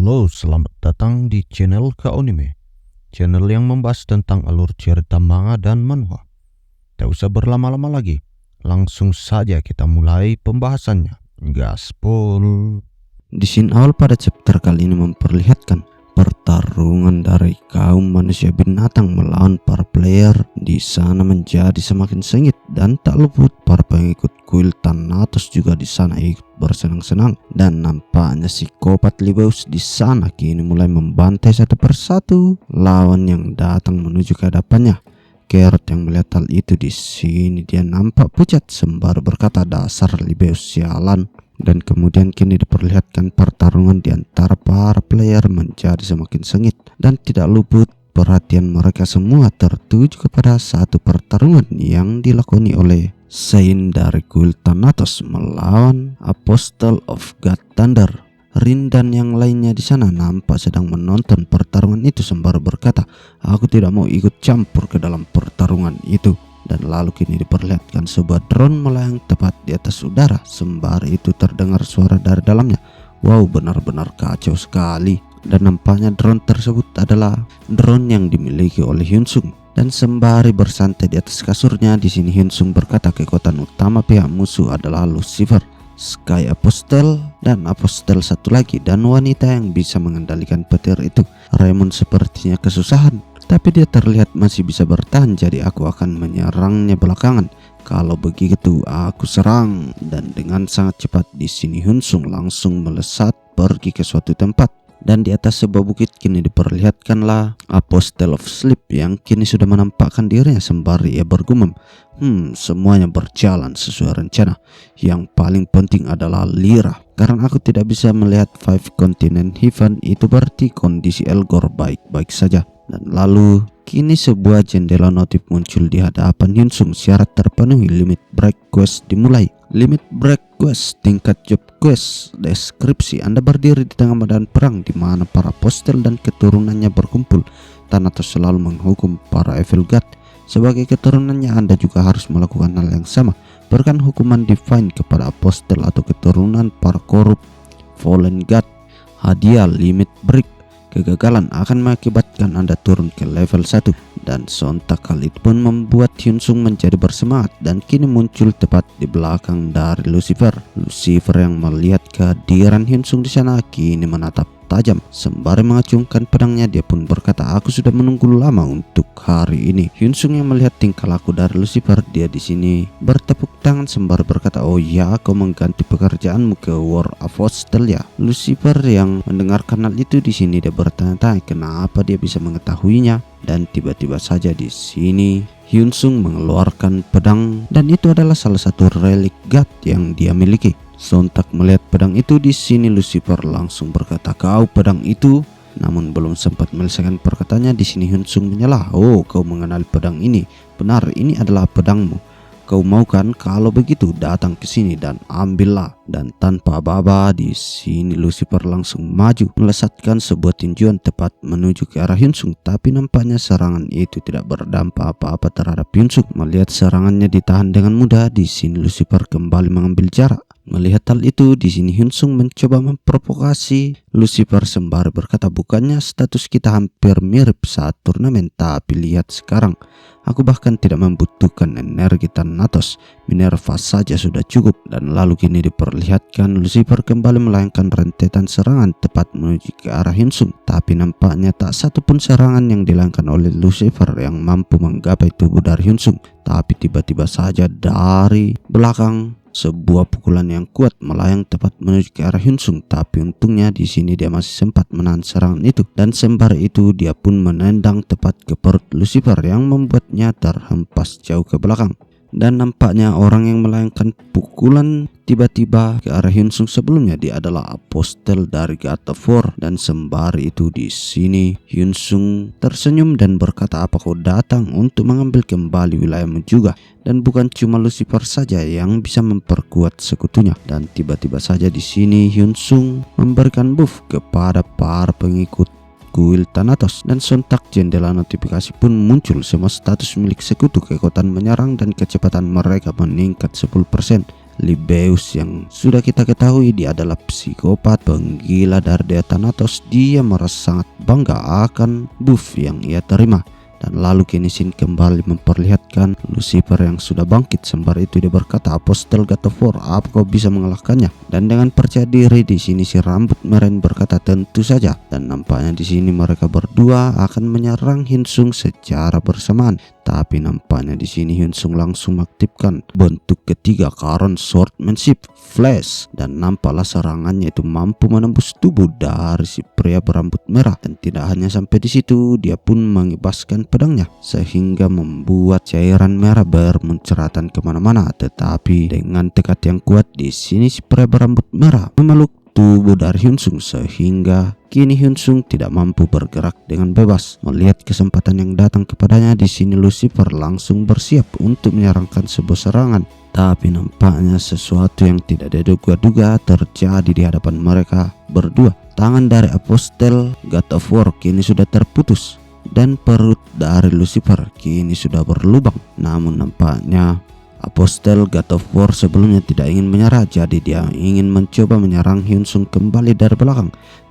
Halo, selamat datang di channel Kaonime, channel yang membahas tentang alur cerita manga dan manhwa. Tak usah berlama-lama lagi, langsung saja kita mulai pembahasannya. Gaspol. Di scene awal pada chapter kali ini memperlihatkan pertarungan dari kaum manusia binatang melawan para player di sana menjadi semakin sengit, dan tak luput para pengikut kuil Thanatos juga di sana ikut bersenang-senang. Dan nampaknya psikopat Libeus di sana kini mulai membantai satu persatu lawan yang datang menuju ke hadapannya. Geralt yang melihat hal itu di sini dia nampak pucat sembari berkata, "Dasar Libeus sialan." Dan kemudian kini diperlihatkan pertarungan di antara para player menjadi semakin sengit, dan tidak luput perhatian mereka semua tertuju kepada satu pertarungan yang dilakoni oleh Sein dari kuil Thanatos melawan Apostle of God Thunder. Rin dan yang lainnya di sana nampak sedang menonton pertarungan itu sembari berkata, "Aku tidak mau ikut campur ke dalam pertarungan itu." Dan lalu kini diperlihatkan sebuah drone melayang tepat di atas udara, sembari itu terdengar suara dari dalamnya. Wow, benar-benar kacau sekali. Dan nampaknya drone tersebut adalah drone yang dimiliki oleh Hyunsung. Dan sembari bersantai di atas kasurnya, di sini Hyunsung berkata kekuatan utama pihak musuh adalah Lucifer, Sky Apostle, dan Apostle satu lagi, dan wanita yang bisa mengendalikan petir itu. Raymond sepertinya kesusahan, tapi dia terlihat masih bisa bertahan, jadi aku akan menyerangnya belakangan. Kalau begitu aku serang. Dan dengan sangat cepat di sini Hyunsung langsung melesat pergi ke suatu tempat. Dan di atas sebuah bukit kini diperlihatkanlah Apostle of Sleep yang kini sudah menampakkan dirinya sembari ia bergumam, semuanya berjalan sesuai rencana. Yang paling penting adalah Lyra. Karena aku tidak bisa melihat Five Continent Heaven, itu berarti kondisi Elgor baik-baik saja. Dan lalu kini sebuah jendela notif muncul di hadapan Hyunsung. Syarat terpenuhi, limit break quest dimulai. Limit break quest, tingkat job quest. Deskripsi: Anda berdiri di tengah medan perang di mana para apostel dan keturunannya berkumpul. Thanatos selalu menghukum para evil god. Sebagai keturunannya, Anda juga harus melakukan hal yang sama. Berikan hukuman divine kepada apostel atau keturunan para korup fallen god. Hadiah limit break: kegagalan akan mengakibatkan Anda turun ke level 1. Dan sontak hal itu pun membuat Hyunsung menjadi bersemangat, dan kini muncul tepat di belakang dari Lucifer. Lucifer yang melihat kehadiran Hyunsung di sana kini menatap tajam sembari mengacungkan pedangnya. Dia pun berkata, "Aku sudah menunggu lama untuk hari ini." Hyunsung yang melihat tingkah laku dari Lucifer, dia di sini bertepuk tangan sembari berkata, "Oh ya, kau mengganti pekerjaanmu ke War Apostle ya?" Lucifer yang mendengarkan hal itu di sini dia bertanya-tanya kenapa dia bisa mengetahuinya. Dan tiba-tiba saja di sini Hyunsung mengeluarkan pedang, dan itu adalah salah satu relik god yang dia miliki. Sontak melihat pedang itu, di sini Lucifer langsung berkata, "Kau pedang itu?" Namun belum sempat menyelesaikan perkataannya, di sini Hyunsung menyela, "Oh, kau mengenali pedang ini? Benar, ini adalah pedangmu. Kau mau kan? Kalau begitu datang ke sini dan ambillah." Dan tanpa aba-aba di sini Lucifer langsung maju melesatkan sebuah tinjuan tepat menuju ke arah Hyunsung. Tapi nampaknya serangan itu tidak berdampak apa-apa terhadap Hyunsung. Melihat serangannya ditahan dengan mudah, di sini Lucifer kembali mengambil jarak. Melihat hal itu, di sini Hyunsung mencoba memprovokasi Lucifer sembari berkata, "Bukannya status kita hampir mirip saat turnamen, tapi lihat sekarang. Aku bahkan tidak membutuhkan energi Thanatos. Minerva saja sudah cukup." Dan lalu kini diperlihatkan Lucifer kembali melayangkan rentetan serangan tepat menuju ke arah Hyunsung. Tapi nampaknya tak satu pun serangan yang dilayangkan oleh Lucifer yang mampu menggapai tubuh dari Hyunsung. Tapi tiba-tiba saja dari belakang sebuah pukulan yang kuat melayang tepat menuju ke arah Hyunsung. Tapi untungnya di sini dia masih sempat menahan serangan itu, dan sembari itu dia pun menendang tepat ke perut Lucifer yang membuatnya terhempas jauh ke belakang. Dan nampaknya orang yang melayangkan pukulan tiba-tiba ke arah Hyunsung sebelumnya dia adalah apostel dari God of War. Dan sembari itu di sini Hyunsung tersenyum dan berkata, "Apa kau datang untuk mengambil kembali wilayahmu juga?" Dan bukan cuma Lucifer saja yang bisa memperkuat sekutunya. Dan tiba-tiba saja di sini Hyunsung memberikan buff kepada para pengikut kuil Thanatos, dan sontak jendela notifikasi pun muncul. Semua status milik sekutu, kekuatan menyerang dan kecepatan mereka meningkat 10%. Libeus yang sudah kita ketahui dia adalah psikopat penggila dari dewa Thanatos. Dia merasa sangat bangga akan buff yang ia terima. Dan lalu kini Shin kembali memperlihatkan Lucifer yang sudah bangkit. Sembari itu dia berkata, "Apostel God of War, apa kau bisa mengalahkannya?" Dan dengan percaya diri di sini si rambut merah berkata, "Tentu saja." Dan nampaknya di sini mereka berdua akan menyerang Hyunsung secara bersamaan. Tapi nampaknya di sini Hyunsung langsung mengaktifkan bentuk ketiga Charon Swordsmanship Flash, dan nampaklah serangannya itu mampu menembus tubuh dari si pria berambut merah. Dan tidak hanya sampai di situ, dia pun mengibaskan pedangnya sehingga membuat cairan merah bermunceratan kemana-mana. Tetapi dengan tekad yang kuat di sini si pria berambut merah memeluk tubuh dari Hyunsung sehingga kini Hyunsung tidak mampu bergerak dengan bebas. Melihat kesempatan yang datang kepadanya, di sini Lucifer langsung bersiap untuk menyerangkan sebuah serangan. Tapi nampaknya sesuatu yang tidak diduga-duga terjadi di hadapan mereka berdua. Tangan dari Apostel God of War kini sudah terputus dan perut dari Lucifer kini sudah berlubang. Namun nampaknya Apostel God of War sebelumnya tidak ingin menyerah, jadi dia ingin mencoba menyerang Hyunsung kembali dari belakang.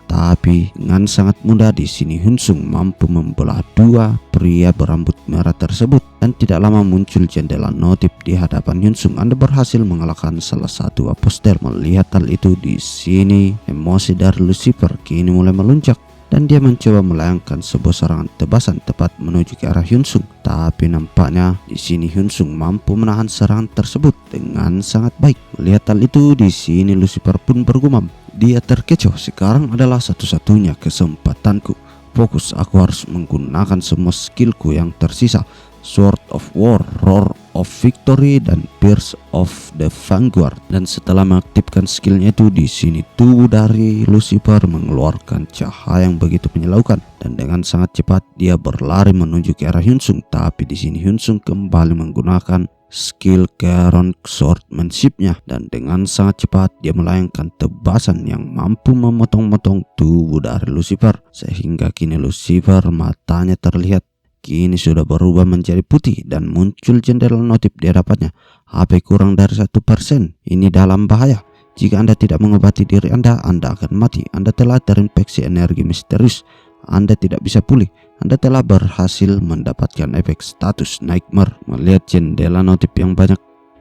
Tapi dengan sangat mudah di sini Hyunsung mampu membelah dua pria berambut merah tersebut, dan tidak lama muncul jendela notif di hadapan Hyunsung. Anda berhasil mengalahkan salah satu apostel. Melihat hal itu di sini emosi dari Lucifer kini mulai melunjak, dan dia mencoba melayangkan sebuah serangan tebasan tepat menuju ke arah Hyunsung. Tapi nampaknya di sini Hyunsung mampu menahan serangan tersebut dengan sangat baik. Melihat hal itu di sini Lucifer pun bergumam. Dia terkecoh, sekarang adalah satu-satunya kesempatanku. Fokus, aku harus menggunakan semua skillku yang tersisa. Sword of War, Roar of Victory, dan Pierce of the Vanguard. Dan setelah mengaktifkan skillnya itu, di sini tubuh dari Lucifer mengeluarkan cahaya yang begitu menyilaukan, dan dengan sangat cepat dia berlari menuju ke arah Hyunsung. Tapi di sini Hyunsung kembali menggunakan skill Charon Swordsmanship-nya, dan dengan sangat cepat dia melayangkan tebasan yang mampu memotong-motong tubuh dari Lucifer, sehingga kini Lucifer matanya terlihat kini sudah berubah menjadi putih dan muncul jendela notif di hadapannya. HP kurang dari 1%. Ini dalam bahaya. Jika Anda tidak mengobati diri Anda akan mati. Anda telah terinfeksi energi misterius. Anda tidak bisa pulih. Anda telah berhasil mendapatkan efek status nightmare. Melihat jendela notif yang banyak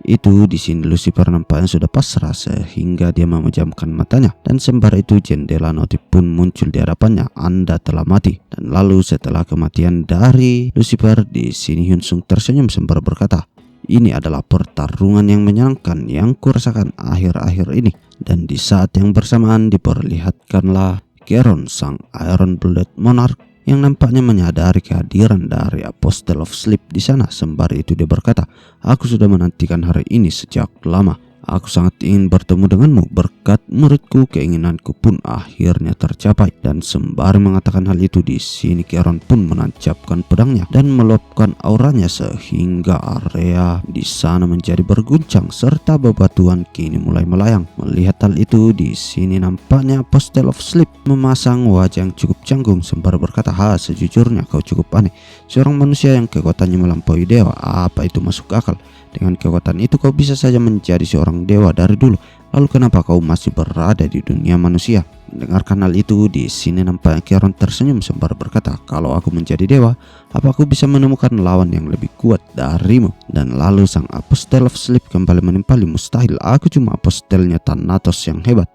itu, di sini Lucifer nampaknya sudah pasrah sehingga dia memejamkan matanya, dan sembari itu jendela notif pun muncul di hadapannya. Anda telah mati. Dan lalu setelah kematian dari Lucifer, di sini Hyunsung tersenyum sembari berkata, "Ini adalah pertarungan yang menyenangkan yang kurasakan akhir-akhir ini." Dan di saat yang bersamaan diperlihatkanlah Charon, sang Iron Blooded Monarch, yang nampaknya menyadari kehadiran dari Apostle of Sleep di sana. Sembari itu dia berkata, "Aku sudah menantikan hari ini sejak lama. Aku sangat ingin bertemu denganmu. Berkat muridku, keinginanku pun akhirnya tercapai." Dan sembari mengatakan hal itu, di sini Charon pun menancapkan pedangnya dan meluapkan auranya sehingga area di sana menjadi berguncang serta bebatuan kini mulai melayang. Melihat hal itu, di sini nampaknya Apostle of Sleep memasang wajah yang cukup canggung sembari berkata, "Sejujurnya kau cukup aneh. Seorang manusia yang kekuatannya melampaui dewa, apa itu masuk akal? Dengan kekuatan itu kau bisa saja menjadi seorang dewa dari dulu. Lalu kenapa kau masih berada di dunia manusia?" Mendengarkan hal itu, di sini nampaknya Charon tersenyum sembari berkata, "Kalau aku menjadi dewa, apa aku bisa menemukan lawan yang lebih kuat darimu?" Dan lalu sang Apostle of Sleep kembali menimpali, "Mustahil, aku cuma apostelnya Thanatos yang hebat."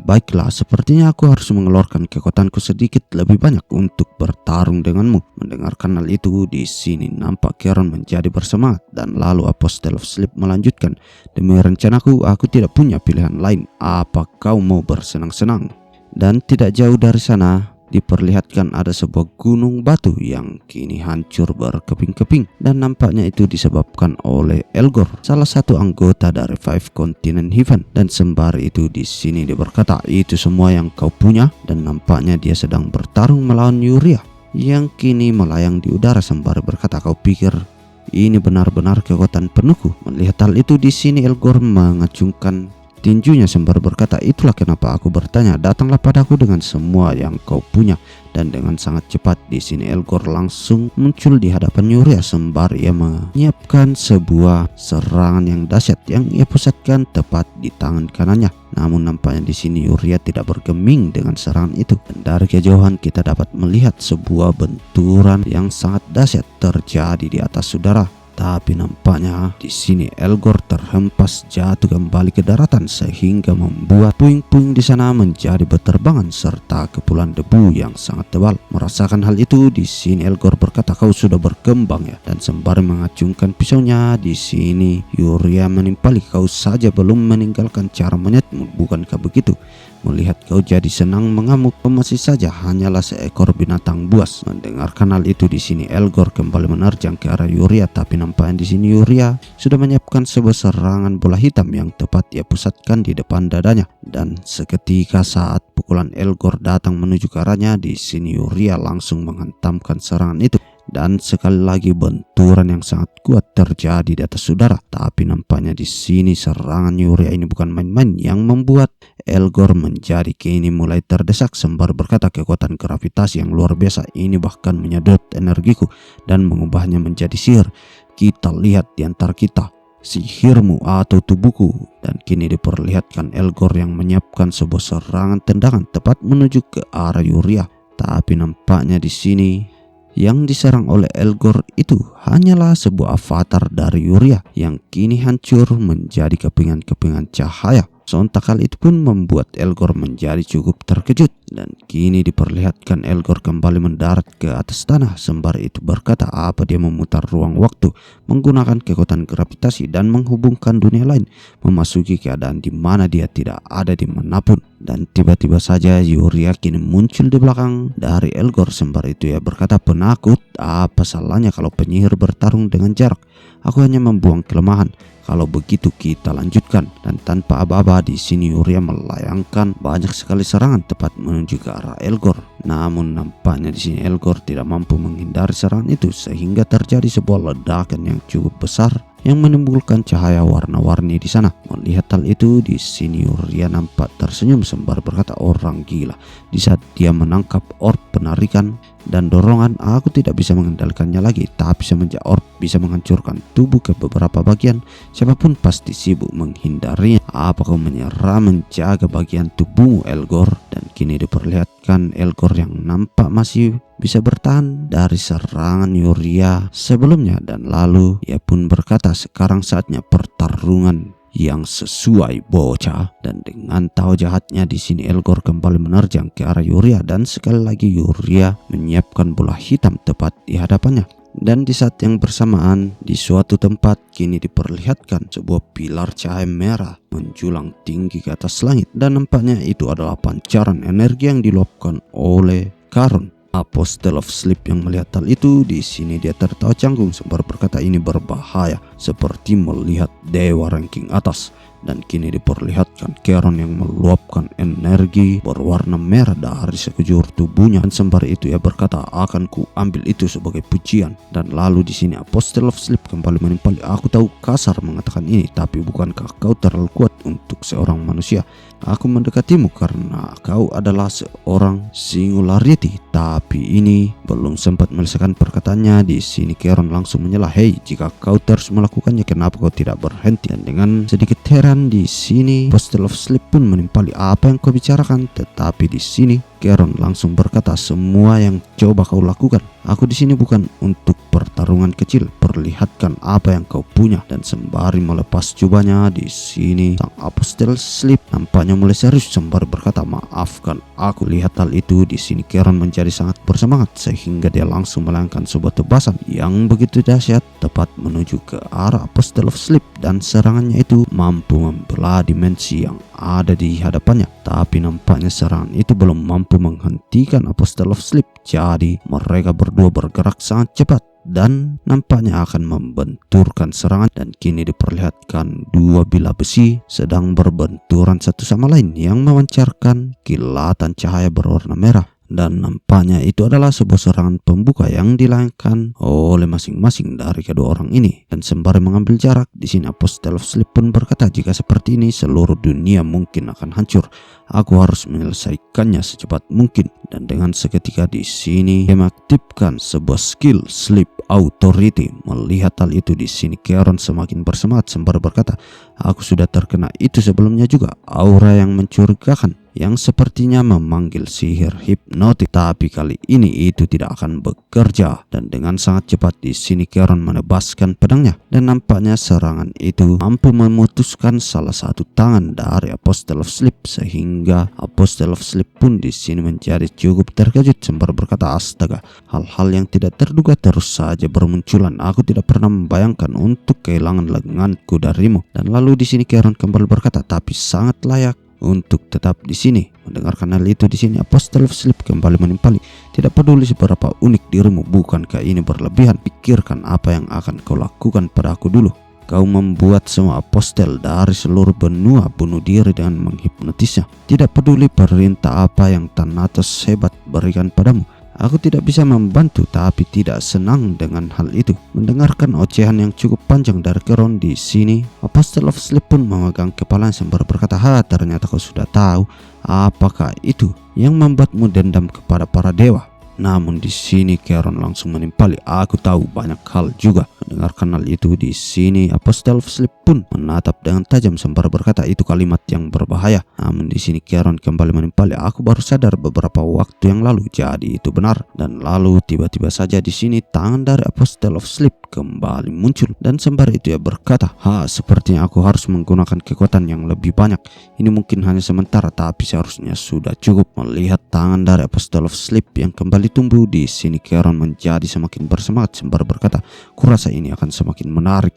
Baiklah, sepertinya aku harus mengeluarkan kekuatanku sedikit lebih banyak untuk bertarung denganmu." Mendengarkan hal itu, di sini nampak Charon menjadi bersemangat, dan lalu Apostle of Sleep melanjutkan, "Demi rencanaku, aku tidak punya pilihan lain. Apa kau mau bersenang-senang?" Dan tidak jauh dari sana diperlihatkan ada sebuah gunung batu yang kini hancur berkeping-keping, dan nampaknya itu disebabkan oleh Elgor, salah satu anggota dari Five Continent Heaven. Dan sembari itu di sini dia berkata, "Itu semua yang kau punya?" Dan nampaknya dia sedang bertarung melawan Yuria yang kini melayang di udara sembari berkata, "Kau pikir ini benar-benar kekuatan penuhku?" Melihat hal itu, di sini Elgor mengacungkan tinjunya sembari berkata, "Itulah kenapa aku bertanya, datanglah padaku dengan semua yang kau punya." Dan dengan sangat cepat di sini Elgor langsung muncul di hadapan Yuria sembari ia menyiapkan sebuah serangan yang dahsyat yang ia pusatkan tepat di tangan kanannya. Namun nampaknya di sini Yuria tidak bergeming dengan serangan itu. Dan dari kejauhan kita dapat melihat sebuah benturan yang sangat dahsyat terjadi di atas udara. Tapi nampaknya di sini Elgor terhempas jatuh kembali ke daratan sehingga membuat puing-puing di sana menjadi berterbangan serta kepulan debu yang sangat tebal. Merasakan hal itu, di sini Elgor berkata, "Kau sudah berkembang ya." Dan sembari mengacungkan pisaunya, di sini Yuria menimpali, "Kau saja belum meninggalkan cara monyetmu, bukankah begitu? Melihat kau jadi senang mengamuk, kau masih saja hanyalah seekor binatang buas." Mendengarkan hal itu, di sini Elgor kembali menerjang ke arah Yuria, tapi nampaknya di sini Yuria sudah menyiapkan sebuah serangan bola hitam yang tepat ia pusatkan di depan dadanya. Dan seketika saat pukulan Elgor datang menuju ke arahnya, di sini Yuria langsung menghantamkan serangan itu. Dan sekali lagi benturan yang sangat kuat terjadi di atas udara. Tapi nampaknya di sini serangan Yuria ini bukan main-main yang membuat Elgor menjadi kini mulai terdesak sembari berkata, "Kekuatan gravitasi yang luar biasa ini bahkan menyedot energiku dan mengubahnya menjadi sihir. Kita lihat di antara kita, sihirmu atau tubuhku." Dan kini diperlihatkan Elgor yang menyiapkan sebuah serangan tendangan tepat menuju ke arah Yuria. Tapi nampaknya di sini yang diserang oleh Elgor itu hanyalah sebuah avatar dari Yuria yang kini hancur menjadi kepingan-kepingan cahaya. Sontak hal itu pun membuat Elgor menjadi cukup terkejut. Dan kini diperlihatkan Elgor kembali mendarat ke atas tanah sembari itu berkata apa dia memutar ruang waktu menggunakan kekuatan gravitasi dan menghubungkan dunia lain, memasuki keadaan di mana dia tidak ada di manapun. Dan tiba-tiba saja Yuria kini muncul di belakang dari Elgor sembari itu ia berkata, "Penakut, apa salahnya kalau penyihir bertarung dengan jarak? Aku hanya membuang kelemahan. Kalau begitu kita lanjutkan." Dan tanpa aba-aba di sini Yuria melayangkan banyak sekali serangan tepat menuju ke arah Elgor. Namun nampaknya di sini Elgor tidak mampu menghindari serangan itu sehingga terjadi sebuah ledakan yang cukup besar yang menimbulkan cahaya warna-warni di sana. Melihat hal itu, di sini Yuria nampak tersenyum sembari berkata, "Orang gila." Di saat dia menangkap orb penarikan dan dorongan, aku tidak bisa mengendalikannya lagi. Tapi semenjak orb bisa menghancurkan tubuh ke beberapa bagian, siapapun pasti sibuk menghindarinya. Apa kau menyerah menjaga bagian tubuhmu, Elgor? Dan kini diperlihatkan Elgor yang nampak masih bisa bertahan dari serangan Yuria sebelumnya. Dan lalu ia pun berkata, "Sekarang saatnya pertarungan yang sesuai, bocah." Dan dengan tahu jahatnya di sini Elgor kembali menerjang ke arah Yuria dan sekali lagi Yuria menyiapkan bola hitam tepat di hadapannya. Dan di saat yang bersamaan di suatu tempat kini diperlihatkan sebuah pilar cahaya merah menjulang tinggi ke atas langit dan nampaknya itu adalah pancaran energi yang diluapkan oleh Charon. Apostle of Sleep yang melihat hal itu, di sini dia tertawa canggung sembari berkata, "Ini berbahaya, seperti melihat dewa ranking atas." Dan kini diperlihatkan Charon yang meluapkan energi berwarna merah dari sekujur tubuhnya. Dan sembari itu ia berkata, "Akan ku ambil itu sebagai pujian." Dan lalu di sini Apostle of Sleep kembali menimpali, "Aku tahu kasar mengatakan ini, tapi bukankah kau terlalu kuat untuk seorang manusia? Aku mendekatimu karena kau adalah seorang singularity." Tapi ini belum sempat menyelesaikan perkataannya, di sini Charon langsung menyela, "Hei, jika kau terus melakukannya, kenapa kau tidak berhenti?" Dan dengan sedikit heran di sini Apostle of Sleep pun menimpali, "Apa yang kau bicarakan?" Tetapi di sini Charon langsung berkata, "Semua yang coba kau lakukan, aku di sini bukan untuk pertarungan kecil. Perlihatkan apa yang kau punya." Dan sembari melepas jubahnya, di sini sang Apostle Sleep nampaknya mulai serius sembari berkata, "Maafkan aku." Lihat hal itu, di sini Charon menjadi sangat bersemangat sehingga dia langsung melayangkan sebuah tebasan yang begitu dahsyat tepat menuju ke arah Apostle of Sleep dan serangannya itu mampu membelah dimensi yang ada di hadapannya. Tapi nampaknya serangan itu belum mampu menghentikan Apostle of Sleep. Jadi mereka berdua bergerak sangat cepat dan nampaknya akan membenturkan serangan. Dan kini diperlihatkan dua bilah besi sedang berbenturan satu sama lain yang memancarkan kilatan cahaya berwarna merah. dan nampaknya itu adalah sebuah serangan pembuka yang dilayangkan oleh masing-masing dari kedua orang ini. Dan sembari mengambil jarak, di sini Apostle of Sleep pun berkata, jika seperti ini seluruh dunia mungkin akan hancur. Aku harus menyelesaikannya secepat mungkin. Dan dengan seketika di sini dia mengaktifkan sebuah skill Sleep Authority. Melihat hal itu, di sini Charon semakin bersemangat sembari berkata, aku sudah terkena itu sebelumnya juga. Aura yang mencurigakan yang sepertinya memanggil sihir hipnotik, tapi kali ini itu tidak akan bekerja. Dan dengan sangat cepat di sini Charon menebaskan pedangnya, dan nampaknya serangan itu mampu memutuskan salah satu tangan dari Apostle of Sleep, sehingga Apostle of Sleep pun di sini menjadi cukup terkejut sembari berkata, astaga, hal-hal yang tidak terduga terus saja bermunculan. Aku tidak pernah membayangkan untuk kehilangan lenganku darimu. Dan lalu di sini Charon kembali berkata, tapi sangat layak untuk tetap di sini. Mendengarkan hal itu, di sini Apostle of Sleep kembali menimpali, tidak peduli seberapa unik dirimu, bukankah ini berlebihan? Pikirkan apa yang akan kau lakukan pada aku dulu. Kau membuat semua apostel dari seluruh benua bunuh diri dengan menghipnotisnya. Tidak peduli perintah apa yang Thanatos hebat berikan padamu. Aku tidak bisa membantu, tapi tidak senang dengan hal itu. Mendengarkan ocehan yang cukup panjang dari Charon, di sini Apostle of Sleep pun memegang kepalanya sembari berkata, ternyata kau sudah tahu. Apakah itu yang membuatmu dendam kepada para dewa? Namun di sini Charon langsung menimpali, aku tahu banyak hal juga. Mendengarkan hal itu, di sini Apostle of Sleep pun menatap dengan tajam sembari berkata, itu kalimat yang berbahaya. Namun di sini Charon kembali menimpali, aku baru sadar beberapa waktu yang lalu, jadi itu benar. Dan lalu tiba-tiba saja di sini tangan dari Apostle of Sleep kembali muncul, dan sembari itu ia berkata, sepertinya aku harus menggunakan kekuatan yang lebih banyak. Ini mungkin hanya sementara, tapi seharusnya sudah cukup. Melihat tangan dari Apostle of Sleep yang kembali tumbuh, di sini Charon menjadi semakin bersemangat sembari berkata, kurasa ini akan semakin menarik.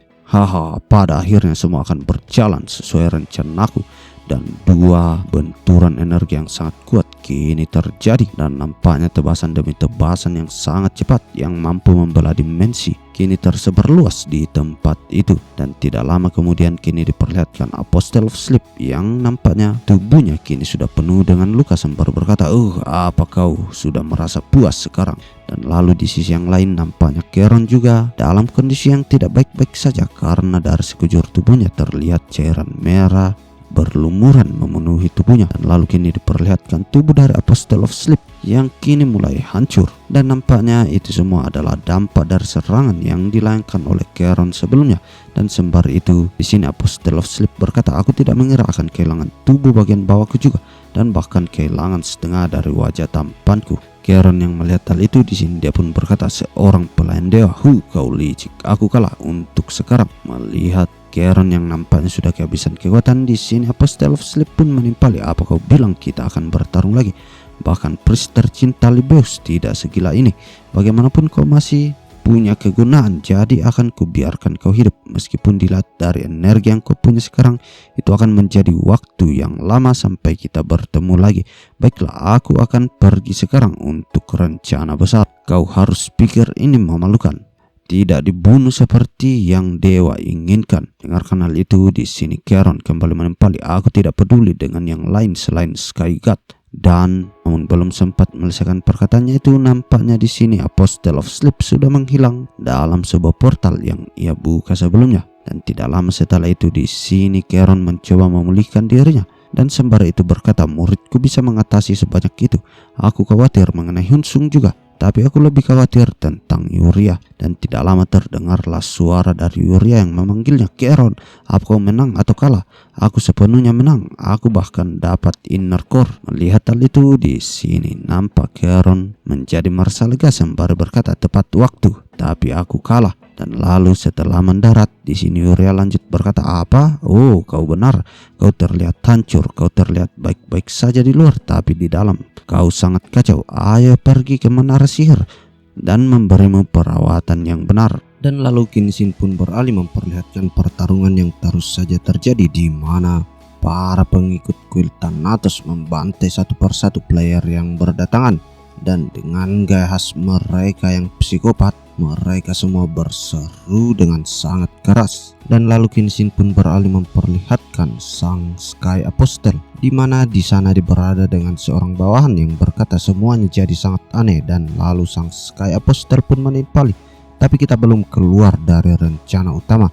Pada akhirnya semua akan berjalan sesuai rencanaku. Dan dua benturan energi yang sangat kuat kini terjadi, dan nampaknya tebasan demi tebasan yang sangat cepat yang mampu membelah dimensi kini tersebar luas di tempat itu. Dan tidak lama kemudian kini diperlihatkan Apostle of Sleep yang nampaknya tubuhnya kini sudah penuh dengan luka sembari berkata, apa kau sudah merasa puas sekarang? Dan lalu di sisi yang lain nampaknya Charon juga dalam kondisi yang tidak baik-baik saja, karena dari sekujur tubuhnya terlihat cairan merah berlumuran memenuhi tubuhnya. Dan lalu kini diperlihatkan tubuh dari Apostle of Sleep yang kini mulai hancur, dan nampaknya itu semua adalah dampak dari serangan yang dilayangkan oleh Charon sebelumnya. Dan sembari itu di sini Apostle of Sleep berkata, aku tidak mengira akan kehilangan tubuh bagian bawahku juga, dan bahkan kehilangan setengah dari wajah tampanku. Charon yang melihat hal itu, di sini dia pun berkata, seorang pelayan dewa, kau licik, aku kalah untuk sekarang. Melihat Charon yang nampaknya sudah kehabisan kekuatan, di sini Apostle of Sleep pun menimpali, apa kau bilang kita akan bertarung lagi? Bahkan pris tercinta Libeus tidak segila ini. Bagaimanapun kau masih punya kegunaan, jadi akan kubiarkan kau hidup. Meskipun dilihat dari energi yang kau punya sekarang, itu akan menjadi waktu yang lama sampai kita bertemu lagi. Baiklah, aku akan pergi sekarang untuk rencana besar. Kau harus pikir ini memalukan, tidak dibunuh seperti yang dewa inginkan. Dengarkan hal itu, di sini Charon kembali menimpali, aku tidak peduli dengan yang lain selain Sky God. Dan namun belum sempat menyelesaikan perkataannya itu, nampaknya di sini Apostle of Sleep sudah menghilang dalam sebuah portal yang ia buka sebelumnya. Dan tidak lama setelah itu di sini Charon mencoba memulihkan dirinya, dan sembari itu berkata, muridku bisa mengatasi sebanyak itu. Aku khawatir mengenai Hyunsung juga, tapi aku lebih khawatir tentang Yuria. Dan tidak lama terdengarlah suara dari Yuria yang memanggilnya, Charon, apa kau menang atau kalah? Aku sepenuhnya menang, aku bahkan dapat inner core. Melihat hal itu, di sini nampak Charon menjadi merasa lega sembari berkata, tepat waktu, tapi aku kalah. Dan lalu setelah mendarat, di sini Yuria lanjut berkata, apa? Kau benar, kau terlihat hancur, kau terlihat baik-baik saja di luar, tapi di dalam kau sangat kacau. Ayo pergi ke menara sihir dan memberimu perawatan yang benar. Dan lalu Kenshin pun beralih memperlihatkan pertarungan yang terus saja terjadi, di mana para pengikut kuil Thanatos membantai satu persatu player yang berdatangan. Dan dengan gaya khas mereka yang psikopat, Mereka semua berseru dengan sangat keras. Dan lalu kini Shin pun beralih memperlihatkan sang Sky Apostle, di mana di sana dia berada dengan seorang bawahan yang berkata semuanya jadi sangat aneh. Dan lalu sang Sky Apostle pun menimpali. Tapi kita belum keluar dari rencana utama.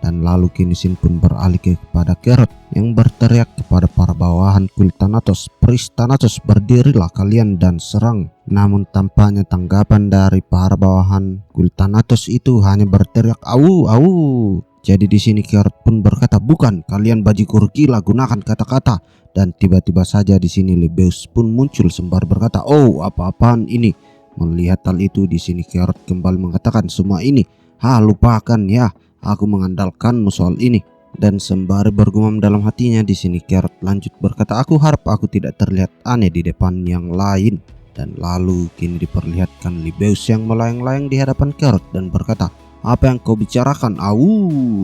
Dan lalu kini Shin pun beralih kepada Carrot yang berteriak kepada para bawahan kuil Thanatos, "Priest Thanatos, berdirilah kalian dan serang." Namun tampaknya tanggapan dari para bawahan kuil Thanatos itu hanya berteriak "Au, au." Jadi di sini Carrot pun berkata, "Bukan, kalian bajigur gila, gunakan kata-kata." Dan tiba-tiba saja di sini Libeus pun muncul sembari berkata, "Oh, apa-apaan ini?" Melihat hal itu di sini Carrot kembali mengatakan, "Semua ini, lupakan ya. Aku mengandalkanmu soal ini." Dan sembari bergumam dalam hatinya di sini Carrot lanjut berkata, "Aku harap aku tidak terlihat aneh di depan yang lain." Dan lalu kini diperlihatkan Libeus yang melayang-layang di hadapan Carrot dan berkata, "Apa yang kau bicarakan? Au."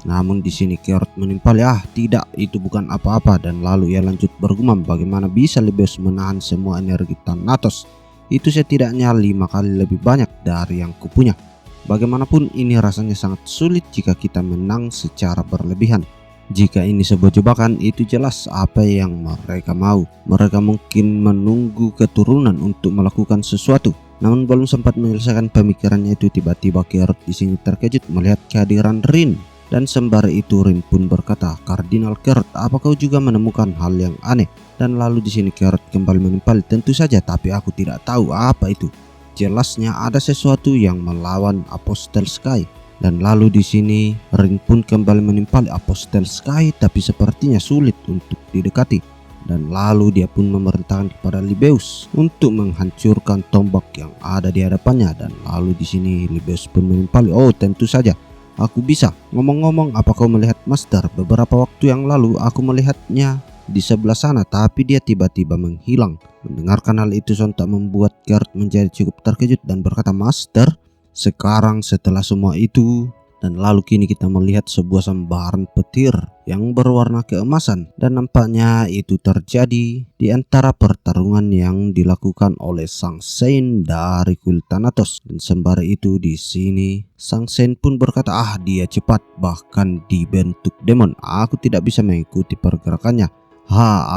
Namun di sini Carrot menimpali, "Tidak, itu bukan apa-apa." Dan lalu ia lanjut bergumam, "Bagaimana bisa Libeus menahan semua energi Thanatos? Itu setidaknya 5 kali lebih banyak dari yang kupunya. Bagaimanapun ini rasanya sangat sulit jika kita menang secara berlebihan. Jika ini sebuah jebakan, itu jelas apa yang mereka mau. Mereka mungkin menunggu keturunan untuk melakukan sesuatu." Namun belum sempat menyelesaikan pemikirannya itu tiba-tiba Carrot di sini terkejut melihat kehadiran Rin. Dan sembari itu Rin pun berkata, "Kardinal Carrot, apa kau juga menemukan hal yang aneh?" Dan lalu di sini Carrot kembali menimpali, "Tentu saja, tapi aku tidak tahu apa itu. Jelasnya ada sesuatu yang melawan Apostle Sky." Dan lalu di sini Rin pun kembali menimpali, "Apostle Sky, tapi sepertinya sulit untuk didekati." Dan lalu dia pun memerintahkan kepada Libeus untuk menghancurkan tombak yang ada di hadapannya. Dan lalu di sini Libeus pun menimpali, "Oh, tentu saja, aku bisa. Ngomong-ngomong, apa kau melihat Master? Beberapa waktu yang lalu aku melihatnya di sebelah sana, tapi dia tiba-tiba menghilang." Mendengarkan hal itu sontak membuat Carrot menjadi cukup terkejut dan berkata, "Master, sekarang setelah semua itu..." Dan lalu kini kita melihat sebuah sambaran petir yang berwarna keemasan, dan nampaknya itu terjadi di antara pertarungan yang dilakukan oleh Sang Saint dari kuil Thanatos. Dan sembari itu di sini Sang Saint pun berkata, "Dia cepat, bahkan dibentuk demon. Aku tidak bisa mengikuti pergerakannya.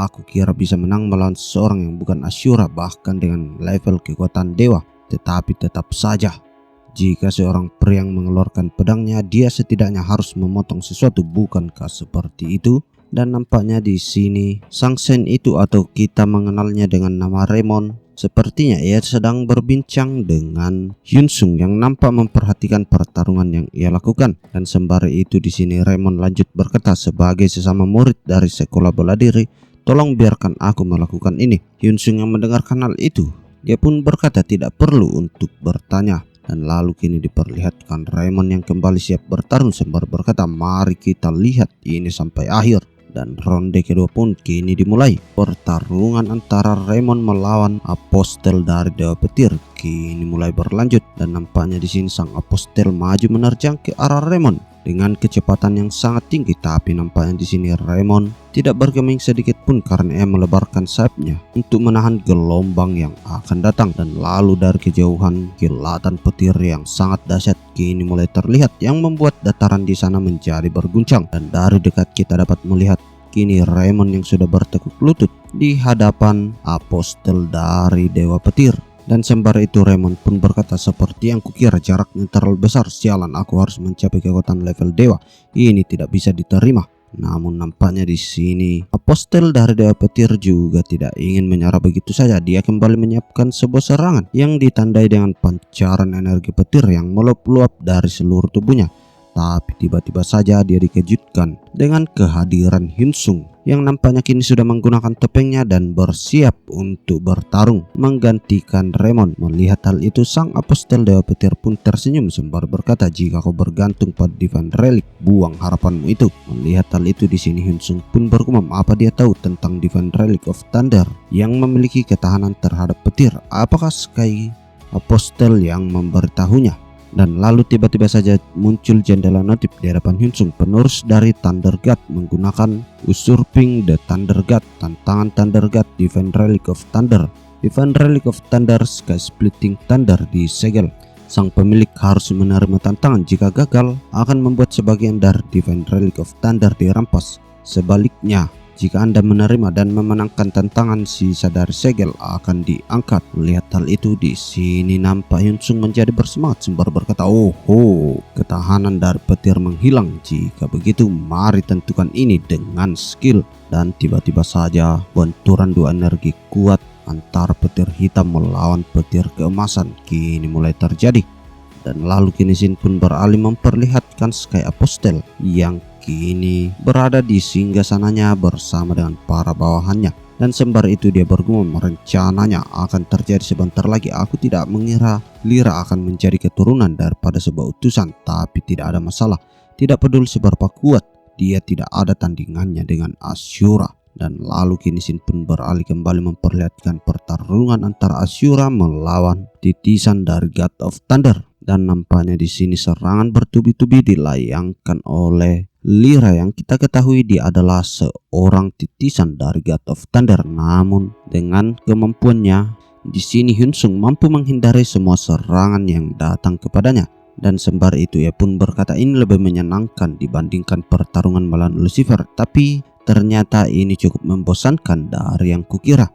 Aku kira bisa menang melawan seorang yang bukan Ashura, bahkan dengan level kekuatan dewa. Tetapi tetap saja, jika seorang pria yang mengeluarkan pedangnya, dia setidaknya harus memotong sesuatu, bukankah seperti itu?" Dan nampaknya di sini Sang Saint itu, atau kita mengenalnya dengan nama Raymond, sepertinya ia sedang berbincang dengan Hyunsung yang nampak memperhatikan pertarungan yang ia lakukan. Dan sembari itu di sini Raymond lanjut berkata, "Sebagai sesama murid dari sekolah bela diri, tolong biarkan aku melakukan ini." Hyunsung yang mendengarkan hal itu, dia pun berkata tidak perlu untuk bertanya. Dan lalu kini diperlihatkan Raymond yang kembali siap bertarung sembari berkata, "Mari kita lihat ini sampai akhir." Dan ronde kedua pun kini dimulai. Pertarungan antara Raymond melawan Apostel dari Dewa Petir kini mulai berlanjut, dan nampaknya di sini sang Apostel maju menerjang ke arah Raymond dengan kecepatan yang sangat tinggi. Tapi nampaknya di sini Raymond tidak bergeming sedikit pun karena ia melebarkan sayapnya untuk menahan gelombang yang akan datang. Dan lalu dari kejauhan kilatan petir yang sangat dahsyat kini mulai terlihat yang membuat dataran di sana menjadi berguncang. Dan dari dekat kita dapat melihat kini Raymond yang sudah bertekuk lutut di hadapan Apostel dari Dewa Petir. Dan sembari itu Raymond pun berkata, "Seperti yang kukira, jaraknya terlalu besar. Sialan, aku harus mencapai kekuatan level dewa. Ini tidak bisa diterima." Namun nampaknya di sini Apostel dari Dewa Petir juga tidak ingin menyerah begitu saja. Dia kembali menyiapkan sebuah serangan yang ditandai dengan pancaran energi petir yang meluap-luap dari seluruh tubuhnya. Tapi tiba-tiba saja dia dikejutkan dengan kehadiran Hyunsung yang nampaknya kini sudah menggunakan topengnya dan bersiap untuk bertarung menggantikan Raymond. Melihat hal itu, sang Apostel Dewa Petir pun tersenyum sembari berkata, "Jika kau bergantung pada Divine Relic, buang harapanmu itu." Melihat hal itu di sini Hyunsung pun bergumam, apa dia tahu tentang Divine Relic of Thunder yang memiliki ketahanan terhadap petir? Apakah Sky Apostel yang memberitahunya? Dan lalu tiba-tiba saja muncul jendela notif di hadapan Hyunsung, penerus dari Thunder God, menggunakan Usurping the Thunder God, tantangan Thunder God, Divine Relic of Thunder. Divine Relic of Thunder, Sky Splitting Thunder disegel. sang pemilik harus menerima tantangan. Jika gagal, akan membuat sebagian dari Divine Relic of Thunder dirampas. Sebaliknya, jika Anda menerima dan memenangkan tantangan, sisa dari segel akan diangkat. Lihat hal itu di sini, nampak Hyunsung menjadi bersemangat sembari berkata, "Oh, ketahanan dari petir menghilang. Jika begitu, mari tentukan ini dengan skill." Dan tiba-tiba saja benturan dua energi kuat antara petir hitam melawan petir keemasan kini mulai terjadi. Dan lalu kini Shin pun beralih memperlihatkan Sky Apostle yang kini berada di singgasananya bersama dengan para bawahannya. Dan sembari itu dia bergumam, rencananya akan terjadi sebentar lagi. Aku tidak mengira Lyra akan menjadi keturunan daripada sebuah utusan, tapi tidak ada masalah. Tidak peduli seberapa kuat, dia tidak ada tandingannya dengan Ashura. Dan lalu kini Shin pun beralih kembali memperlihatkan pertarungan antara Ashura melawan titisan dari God of Thunder. Dan nampaknya di sini serangan bertubi-tubi dilayangkan oleh Lyra yang kita ketahui dia adalah seorang titisan dari God of Thunder. Namun dengan kemampuannya di sini Hyunsung mampu menghindari semua serangan yang datang kepadanya. Dan sembari itu ia pun berkata ini lebih menyenangkan dibandingkan pertarungan melawan Lucifer. Tapi ternyata ini cukup membosankan dari yang kukira.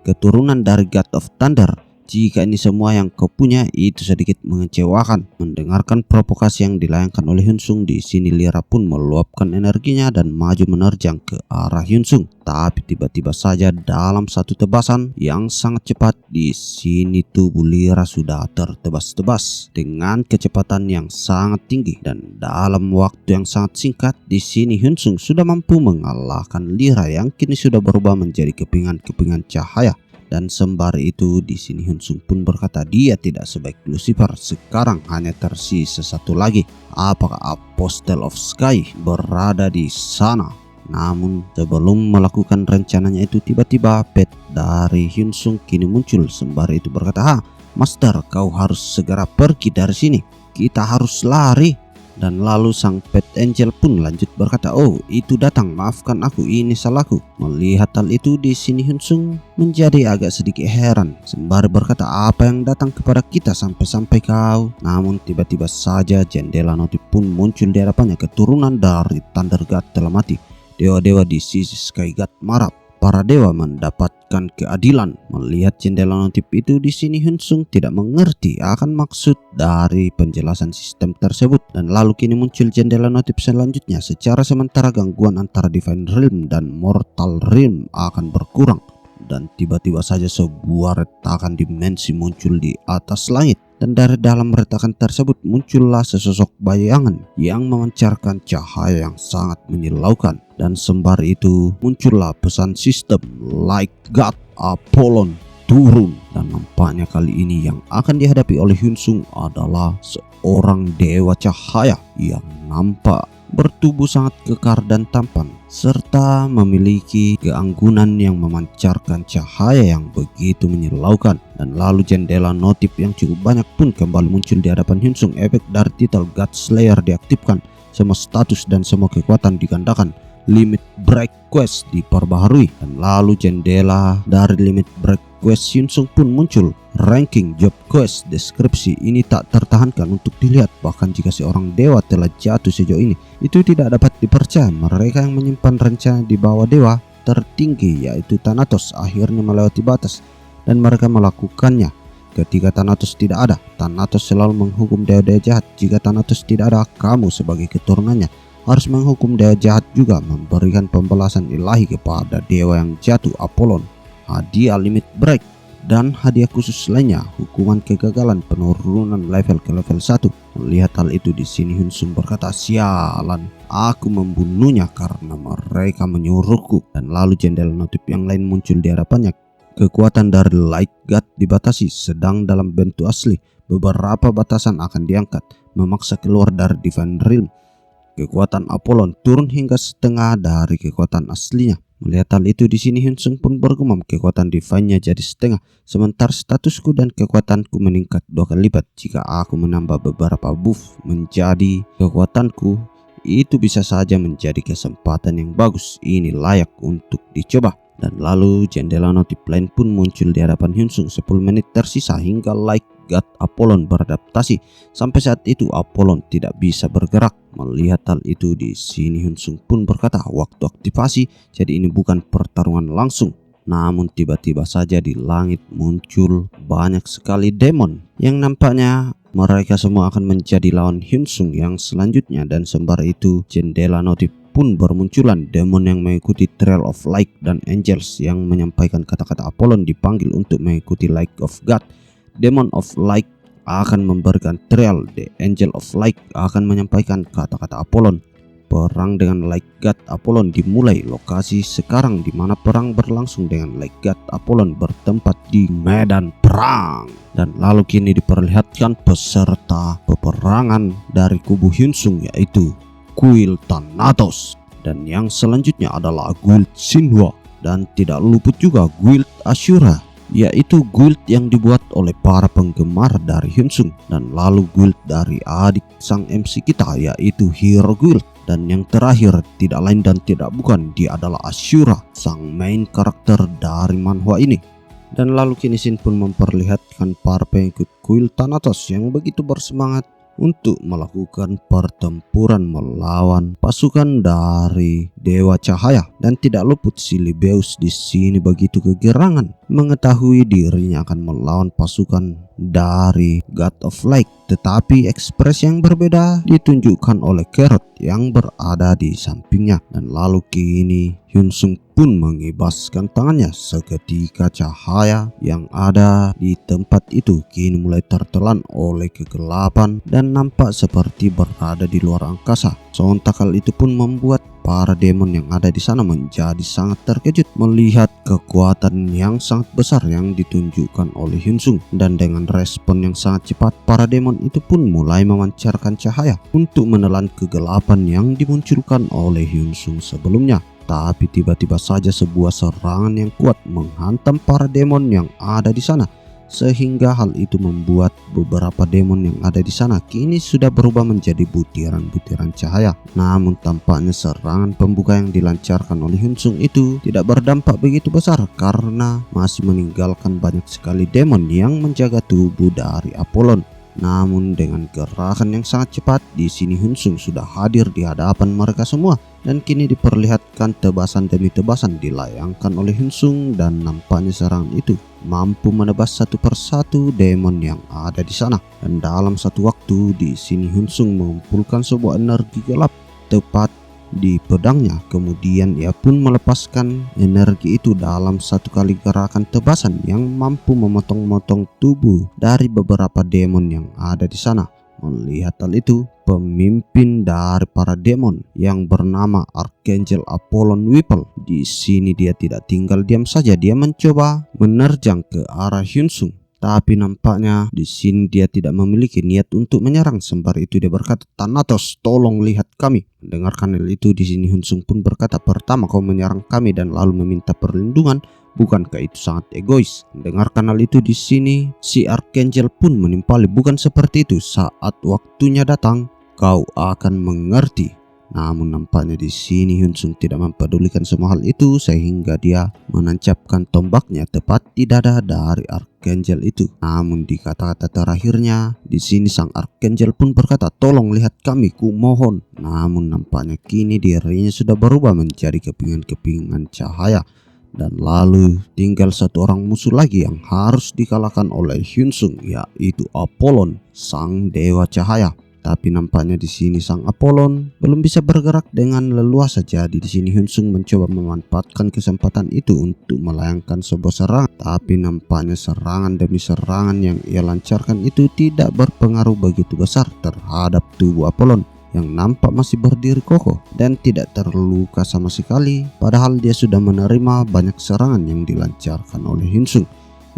Keturunan dari God of Thunder, jika ini semua yang kau punya, itu sedikit mengecewakan. Mendengarkan provokasi yang dilayangkan oleh Hyunsung, di sini Lyra pun meluapkan energinya dan maju menerjang ke arah Hyunsung. Tapi tiba-tiba saja dalam satu tebasan yang sangat cepat, di sini tubuh Lyra sudah tertebas-tebas dengan kecepatan yang sangat tinggi. Dan dalam waktu yang sangat singkat, di sini Hyunsung sudah mampu mengalahkan Lyra yang kini sudah berubah menjadi kepingan-kepingan cahaya. Dan sembari itu di sini Hyunsung pun berkata dia tidak sebaik Lucifer. Sekarang hanya tersisa satu lagi. Apakah Apostle of Sky berada di sana? Namun sebelum melakukan rencananya itu, tiba-tiba pet dari Hyunsung kini muncul. Sembari itu berkata, Master, kau harus segera pergi dari sini. Kita harus lari. Dan lalu sang pet angel pun lanjut berkata, oh itu datang, maafkan aku, ini salahku. Melihat hal itu di sini Hyunsung menjadi agak sedikit heran. Sembari berkata, apa yang datang kepada kita sampai-sampai kau? Namun tiba-tiba saja jendela notif pun muncul di hadapannya. Keturunan dari Thunder God telah mati. Dewa-dewa di sisi Sky God marah. Para dewa mendapatkan keadilan. Melihat jendela notif itu di sini Hyunsung tidak mengerti akan maksud dari penjelasan sistem tersebut. Dan lalu kini muncul jendela notif selanjutnya. Secara sementara gangguan antara Divine Realm dan Mortal Realm akan berkurang. Dan tiba-tiba saja sebuah retakan dimensi muncul di atas langit. Dan dari dalam retakan tersebut muncullah sesosok bayangan yang memancarkan cahaya yang sangat menyilaukan. Dan sembari itu muncullah pesan sistem Light God Apollon turun. Dan nampaknya kali ini yang akan dihadapi oleh Hyunsung adalah seorang dewa cahaya yang nampak bertubuh sangat kekar dan tampan, serta memiliki keanggunan yang memancarkan cahaya yang begitu menyilaukan. Dan lalu jendela notif yang cukup banyak pun kembali muncul di hadapan Hyunsung. Efek dari titel God Slayer diaktifkan, semua status dan semua kekuatan digandakan. Limit Break Quest diperbaharui. Dan lalu jendela dari Limit Break Quest Hyunsung pun muncul. Ranking Job Quest deskripsi ini tak tertahankan untuk dilihat. Bahkan jika seorang dewa telah jatuh sejauh ini, itu tidak dapat dipercaya. Mereka yang menyimpan rencana di bawah dewa tertinggi yaitu Thanatos akhirnya melewati batas, dan mereka melakukannya. Ketika Thanatos tidak ada, Thanatos selalu menghukum dewa-dewa jahat. Jika Thanatos tidak ada, kamu sebagai keturunannya harus menghukum dewa jahat juga, memberikan pembalasan ilahi kepada dewa yang jatuh, Apollon, hadiah limit break, dan hadiah khusus lainnya, hukuman kegagalan penurunan level ke level 1. Melihat hal itu di sini Hyunsung berkata, sialan, aku membunuhnya karena mereka menyuruhku. Dan lalu jendela notif yang lain muncul di hadapannya. Kekuatan dari Light God dibatasi, sedang dalam bentuk asli. Beberapa batasan akan diangkat, memaksa keluar dari Divine Realm. Kekuatan Apollon turun hingga setengah dari kekuatan aslinya. Melihat hal itu di sini Hyunsung pun bergumam, kekuatan divine-nya jadi setengah, sementara statusku dan kekuatanku meningkat 2 kali lipat. Jika aku menambah beberapa buff menjadi kekuatanku, itu bisa saja menjadi kesempatan yang bagus. Ini layak untuk dicoba. Dan lalu jendela notif lain pun muncul di hadapan Hyunsung. 10 menit tersisa hingga Light God Apollon beradaptasi. Sampai saat itu Apollon tidak bisa bergerak. Melihat hal itu, di sini Hyunsung pun berkata, waktu aktivasi, jadi ini bukan pertarungan langsung. Namun tiba-tiba saja di langit muncul banyak sekali demon yang nampaknya mereka semua akan menjadi lawan Hyunsung yang selanjutnya. Dan sembari itu jendela notif pun bermunculan, demon yang mengikuti Trail of Light dan Angels yang menyampaikan kata-kata Apollon dipanggil untuk mengikuti Light of God. Demon of Light akan memberikan trail, the Angel of Light akan menyampaikan kata-kata Apollon. Perang dengan Light God Apollon dimulai. Lokasi sekarang di mana perang berlangsung dengan Light God Apollon bertempat di medan perang. Dan lalu kini diperlihatkan peserta peperangan dari kubu Hyunsung, yaitu Guild Thanatos. Dan yang selanjutnya adalah Guild Shinhwa. Dan tidak luput juga Guild Ashura, yaitu guild yang dibuat oleh para penggemar dari Hyunsung. Dan lalu guild dari adik sang MC kita, yaitu Hero Guild. Dan yang terakhir tidak lain dan tidak bukan, dia adalah Ashura, sang main karakter dari manhwa ini. Dan lalu kini Shin pun memperlihatkan para pengikut Guild Thanatos yang begitu bersemangat untuk melakukan pertempuran melawan pasukan dari Dewa Cahaya. Dan tidak luput si Libeus di sini begitu kegerangan mengetahui dirinya akan melawan pasukan dari God of Light. Tetapi ekspresi yang berbeda ditunjukkan oleh Carrot yang berada di sampingnya. Dan lalu kini Hyunsung pun mengibaskan tangannya. Seketika cahaya yang ada di tempat itu kini mulai tertelan oleh kegelapan dan nampak seperti berada di luar angkasa. Sontak hal itu pun membuat para demon yang ada di sana menjadi sangat terkejut melihat kekuatan yang sangat besar yang ditunjukkan oleh Hyunsung. Dan dengan respon yang sangat cepat, para demon itu pun mulai memancarkan cahaya untuk menelan kegelapan yang dimunculkan oleh Hyunsung sebelumnya. Tapi tiba-tiba saja sebuah serangan yang kuat menghantam para demon yang ada di sana, sehingga hal itu membuat beberapa demon yang ada di sana kini sudah berubah menjadi butiran-butiran cahaya. Namun tampaknya serangan pembuka yang dilancarkan oleh Hyunsung itu tidak berdampak begitu besar karena masih meninggalkan banyak sekali demon yang menjaga tubuh dari Apollon. Namun dengan gerakan yang sangat cepat, di sini Hyunsung sudah hadir di hadapan mereka semua. Dan kini diperlihatkan tebasan demi tebasan dilayangkan oleh Hyunsung, dan nampaknya serangan itu mampu menebas satu persatu demon yang ada di sana. Dan dalam satu waktu di sini Hyunsung mengumpulkan sebuah energi gelap tepat di pedangnya. Kemudian ia pun melepaskan energi itu dalam satu kali gerakan tebasan yang mampu memotong-motong tubuh dari beberapa demon yang ada di sana. Melihat hal itu, pemimpin dari para demon yang bernama Archangel Apollon Whipple, di sini dia tidak tinggal diam saja, dia mencoba menerjang ke arah Hyunsung. Tapi nampaknya di sini dia tidak memiliki niat untuk menyerang. Sembari itu dia berkata, "Thanatos, tolong lihat kami." Mendengarkan hal itu, di sini Hyunsung pun berkata, "Pertama kau menyerang kami dan lalu meminta perlindungan. Bukankah itu sangat egois?" Mendengarkan hal itu, di sini si Archangel pun menimpali, "Bukan seperti itu. Saat waktunya datang, kau akan mengerti." Namun nampaknya di sini Hyunsung tidak mempedulikan semua hal itu, sehingga dia menancapkan tombaknya tepat di dada dari Archangel itu. Namun di kata-kata terakhirnya, di sini sang Archangel pun berkata, "Tolong lihat kami, ku mohon." Namun nampaknya kini dirinya sudah berubah menjadi kepingan-kepingan cahaya. Dan lalu tinggal satu orang musuh lagi yang harus dikalahkan oleh Hyunsung, yaitu Apollon, sang dewa cahaya. Tapi nampaknya di sini sang Apollon belum bisa bergerak dengan leluasa. Jadi di sini Hyunsung mencoba memanfaatkan kesempatan itu untuk melayangkan sebuah serangan. Tapi nampaknya serangan demi serangan yang ia lancarkan itu tidak berpengaruh begitu besar terhadap tubuh Apollon yang nampak masih berdiri kokoh dan tidak terluka sama sekali. Padahal dia sudah menerima banyak serangan yang dilancarkan oleh Hyunsung.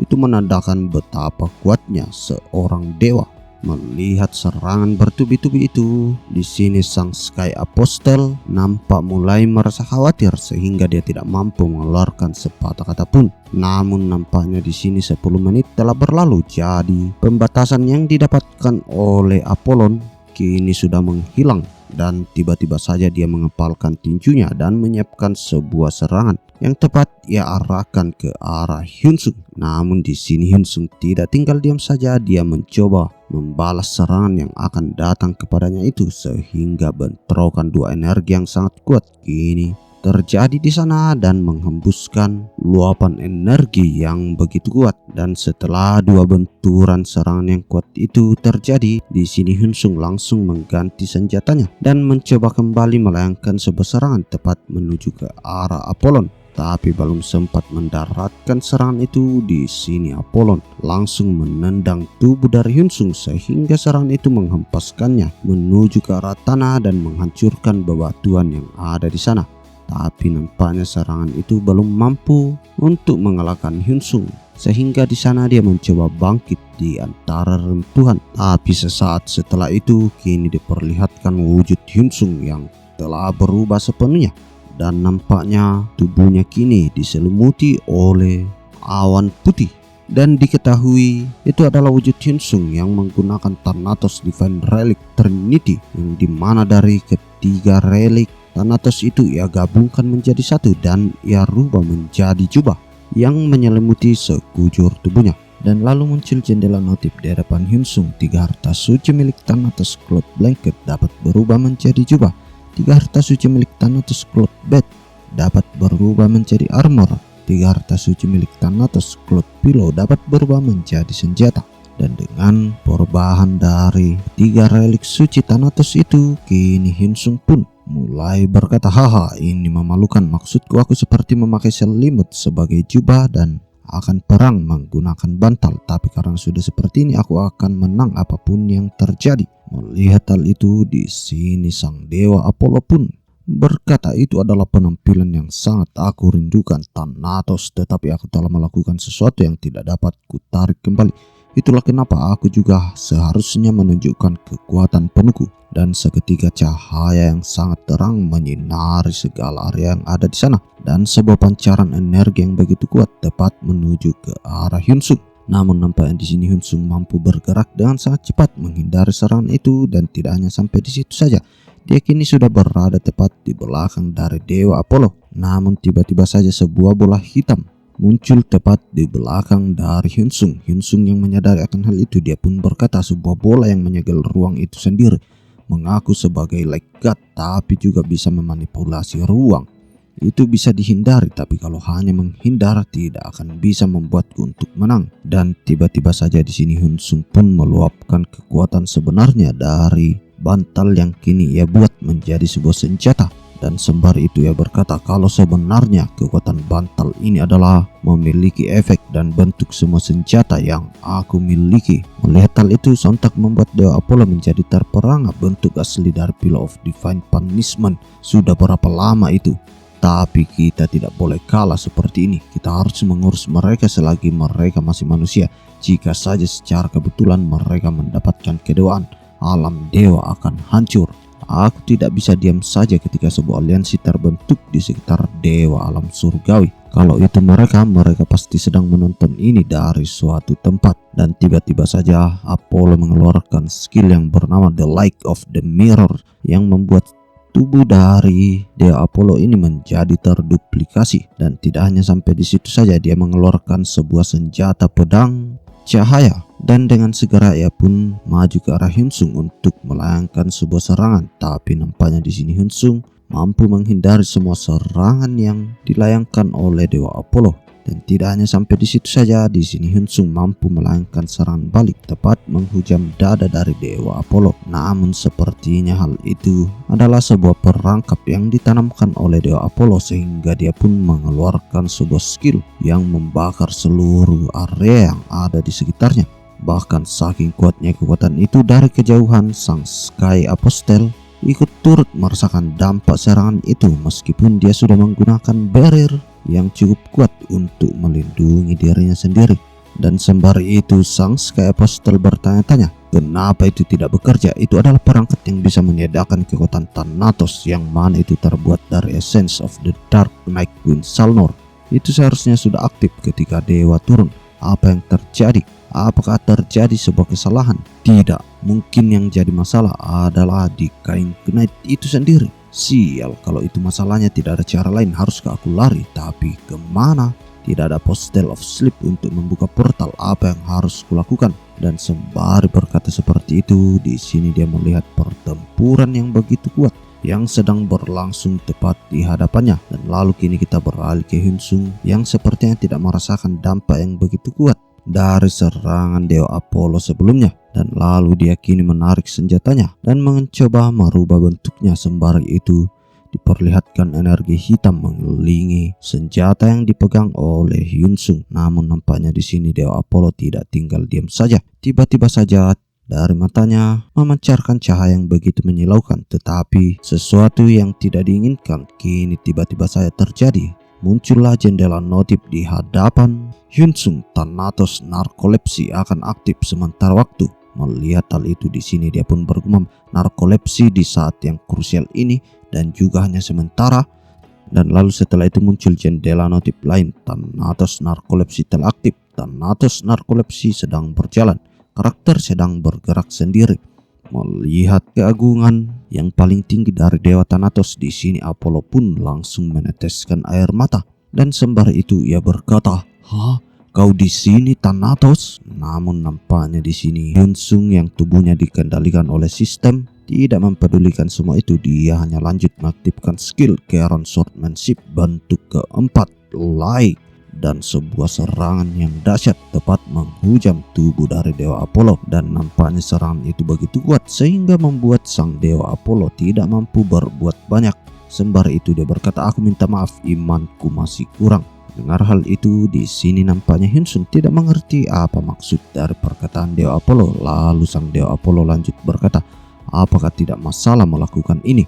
Itu menandakan betapa kuatnya seorang dewa. Melihat serangan bertubi-tubi itu, di sini sang Sky Apostle nampak mulai merasa khawatir sehingga dia tidak mampu mengeluarkan sepatah kata pun. Namun nampaknya di sini 10 menit telah berlalu, jadi pembatasan yang didapatkan oleh Apollon kini sudah menghilang. Dan tiba-tiba saja dia mengepalkan tinjunya dan menyiapkan sebuah serangan. Yang tepat ia arahkan ke arah Hyunsung. Namun di sini Hyunsung tidak tinggal diam saja, dia mencoba membalas serangan yang akan datang kepadanya itu, sehingga bentrokan dua energi yang sangat kuat kini terjadi di sana dan menghembuskan luapan energi yang begitu kuat. Dan setelah dua benturan serangan yang kuat itu terjadi, di sini Hyunsung langsung mengganti senjatanya dan mencoba kembali melayangkan sebuah serangan tepat menuju ke arah Apollon. Tapi belum sempat mendaratkan serangan itu, di sini Apollon langsung menendang tubuh dari Hyunsung sehingga serangan itu menghempaskannya menuju ke arah tanah dan menghancurkan bebatuan yang ada di sana. Tapi nampaknya serangan itu belum mampu untuk mengalahkan Hyunsung, sehingga di sana dia mencoba bangkit di antara reruntuhan. Tapi sesaat setelah itu kini diperlihatkan wujud Hyunsung yang telah berubah sepenuhnya, dan nampaknya tubuhnya kini diselimuti oleh awan putih. Dan diketahui itu adalah wujud Hyunsung yang menggunakan Thanatos Divine Relic Trinity, yang dimana dari ketiga relik Thanatos itu ia gabungkan menjadi satu dan ia rubah menjadi jubah yang menyelimuti sekujur tubuhnya. Dan lalu muncul jendela notif di hadapan Hyunsung. 3 harta suci milik Thanatos Cloth Blanket dapat berubah menjadi jubah. 3 harta suci milik Thanatos Cloth Bed dapat berubah menjadi armor. 3 harta suci milik Thanatos Cloth Pillow dapat berubah menjadi senjata. Dan dengan perubahan dari 3 relik suci Thanatos itu, kini Hyunsung pun mulai berkata, haha, ini memalukan. Maksudku aku seperti memakai selimut sebagai jubah dan akan perang menggunakan bantal. Tapi karena sudah seperti ini, aku akan menang apapun yang terjadi. Melihat hal itu, di sini sang dewa Apollo pun berkata, itu adalah penampilan yang sangat aku rindukan, Thanatos, tetapi aku telah melakukan sesuatu yang tidak dapat kutarik kembali. Itulah kenapa aku juga seharusnya menunjukkan kekuatan penuhku. Dan seketika cahaya yang sangat terang menyinari segala area yang ada di sana, dan sebuah pancaran energi yang begitu kuat tepat menuju ke arah Hyunsung. Namun nampaknya di sini Hyunsung mampu bergerak dengan sangat cepat menghindari serangan itu, dan tidak hanya sampai di situ saja, dia kini sudah berada tepat di belakang dari Dewa Apollo. Namun tiba-tiba saja sebuah bola hitam muncul tepat di belakang dari Hyunsung. Hyunsung yang menyadari akan hal itu, dia pun berkata, sebuah bola yang menyegel ruang itu sendiri, mengaku sebagai Light God, tapi juga bisa memanipulasi ruang. Itu bisa dihindari, tapi kalau hanya menghindar tidak akan bisa membuatku untuk menang. Dan tiba-tiba saja di sini Hyunsung pun meluapkan kekuatan sebenarnya dari bantal yang kini ia buat menjadi sebuah senjata. Dan sembari itu ia berkata kalau sebenarnya kekuatan bantal ini adalah memiliki efek dan bentuk semua senjata yang aku miliki. Melihat hal itu sontak membuat Dewa Apollo menjadi terperangah. Bentuk asli dari Pillar of Divine Punishment. Sudah berapa lama itu? Tapi kita tidak boleh kalah seperti ini. Kita harus mengurus mereka selagi mereka masih manusia. Jika saja secara kebetulan mereka mendapatkan kedewaan, alam dewa akan hancur. Aku tidak bisa diam saja ketika sebuah aliansi terbentuk di sekitar dewa alam surgawi. Kalau itu mereka pasti sedang menonton ini dari suatu tempat. Dan tiba-tiba saja Apollo mengeluarkan skill yang bernama The Light of the Mirror, yang membuat tubuh dari Dewa Apollo ini menjadi terduplikasi. Dan tidak hanya sampai di situ saja, dia mengeluarkan sebuah senjata pedang cahaya, dan dengan segera ia pun maju ke arah Hyunsung untuk melayangkan sebuah serangan. Tapi nampaknya di sini Hyunsung mampu menghindari semua serangan yang dilayangkan oleh Dewa Apollo. Dan tidak hanya sampai di situ saja, di sini Hyunsung mampu melayangkan serangan balik tepat menghujam dada dari Dewa Apollo. Namun sepertinya hal itu adalah sebuah perangkap yang ditanamkan oleh Dewa Apollo, sehingga dia pun mengeluarkan sebuah skill yang membakar seluruh area yang ada di sekitarnya. Bahkan saking kuatnya kekuatan itu, dari kejauhan sang Sky Apostle ikut turut merasakan dampak serangan itu, meskipun dia sudah menggunakan barrier yang cukup kuat untuk melindungi dirinya sendiri. Dan sembari itu sang Sky Apostle bertanya-tanya, kenapa itu tidak bekerja? Itu adalah perangkat yang bisa meniadakan kekuatan Thanatos, yang mana itu terbuat dari Essence of the Dark Knight Queen Salnor. Itu seharusnya sudah aktif ketika dewa turun. Apa yang terjadi? Apakah terjadi sebuah kesalahan? Tidak, mungkin yang jadi masalah adalah di kain Knight itu sendiri. Sial, kalau itu masalahnya tidak ada cara lain, haruskah aku lari? Tapi kemana? Tidak ada postal of sleep untuk membuka portal. Apa yang harus kulakukan? Dan sembari berkata seperti itu, di sini dia melihat pertempuran yang begitu kuat yang sedang berlangsung tepat di hadapannya. Dan lalu kini kita beralih ke Hyunsung yang sepertinya tidak merasakan dampak yang begitu kuat dari serangan Dewa Apollo sebelumnya. Dan lalu dia kini menarik senjatanya dan mencoba merubah bentuknya. Sembari itu diperlihatkan energi hitam mengelilingi senjata yang dipegang oleh Hyunsung. Namun nampaknya di sini Dewa Apollo tidak tinggal diam saja. Tiba-tiba saja dari matanya memancarkan cahaya yang begitu menyilaukan. Tetapi sesuatu yang tidak diinginkan kini tiba-tiba saja terjadi. Muncullah jendela notif di hadapan Hyunsung. Thanatos narkolepsi akan aktif sementara waktu. Melihat hal itu di sini dia pun bergumam, narkolepsi di saat yang krusial ini dan juga hanya sementara. Dan lalu setelah itu muncul jendela notif lain. Thanatos narkolepsi telah aktif. Thanatos narkolepsi sedang berjalan. Karakter sedang bergerak sendiri. Melihat keagungan yang paling tinggi dari Dewa Thanatos, di sini Apollo pun langsung meneteskan air mata. Dan sembari itu ia berkata, "Hah? Kau di sini Thanatos?" Namun nampaknya di sini Hyunsung yang tubuhnya dikendalikan oleh sistem tidak mempedulikan semua itu. Dia hanya lanjut mengaktifkan skill Karen Swordmanship bentuk keempat, Light, dan sebuah serangan yang dahsyat tepat menghujam tubuh dari Dewa Apollo. Dan nampaknya serangan itu begitu kuat sehingga membuat sang Dewa Apollo tidak mampu berbuat banyak. Sembari itu dia berkata, "Aku minta maaf, imanku masih kurang." Dengar hal itu, di sini nampaknya Hyunsung tidak mengerti apa maksud dari perkataan Dewa Apollo. Lalu sang Dewa Apollo lanjut berkata, "Apakah tidak masalah melakukan ini?"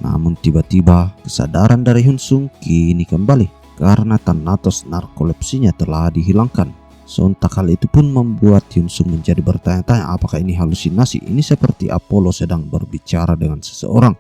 Namun tiba-tiba kesadaran dari Hyunsung kini kembali karena Thanatos narkolepsinya telah dihilangkan. Sontak hal itu pun membuat Hyunsung menjadi bertanya-tanya, apakah ini halusinasi? Ini seperti Apollo sedang berbicara dengan seseorang.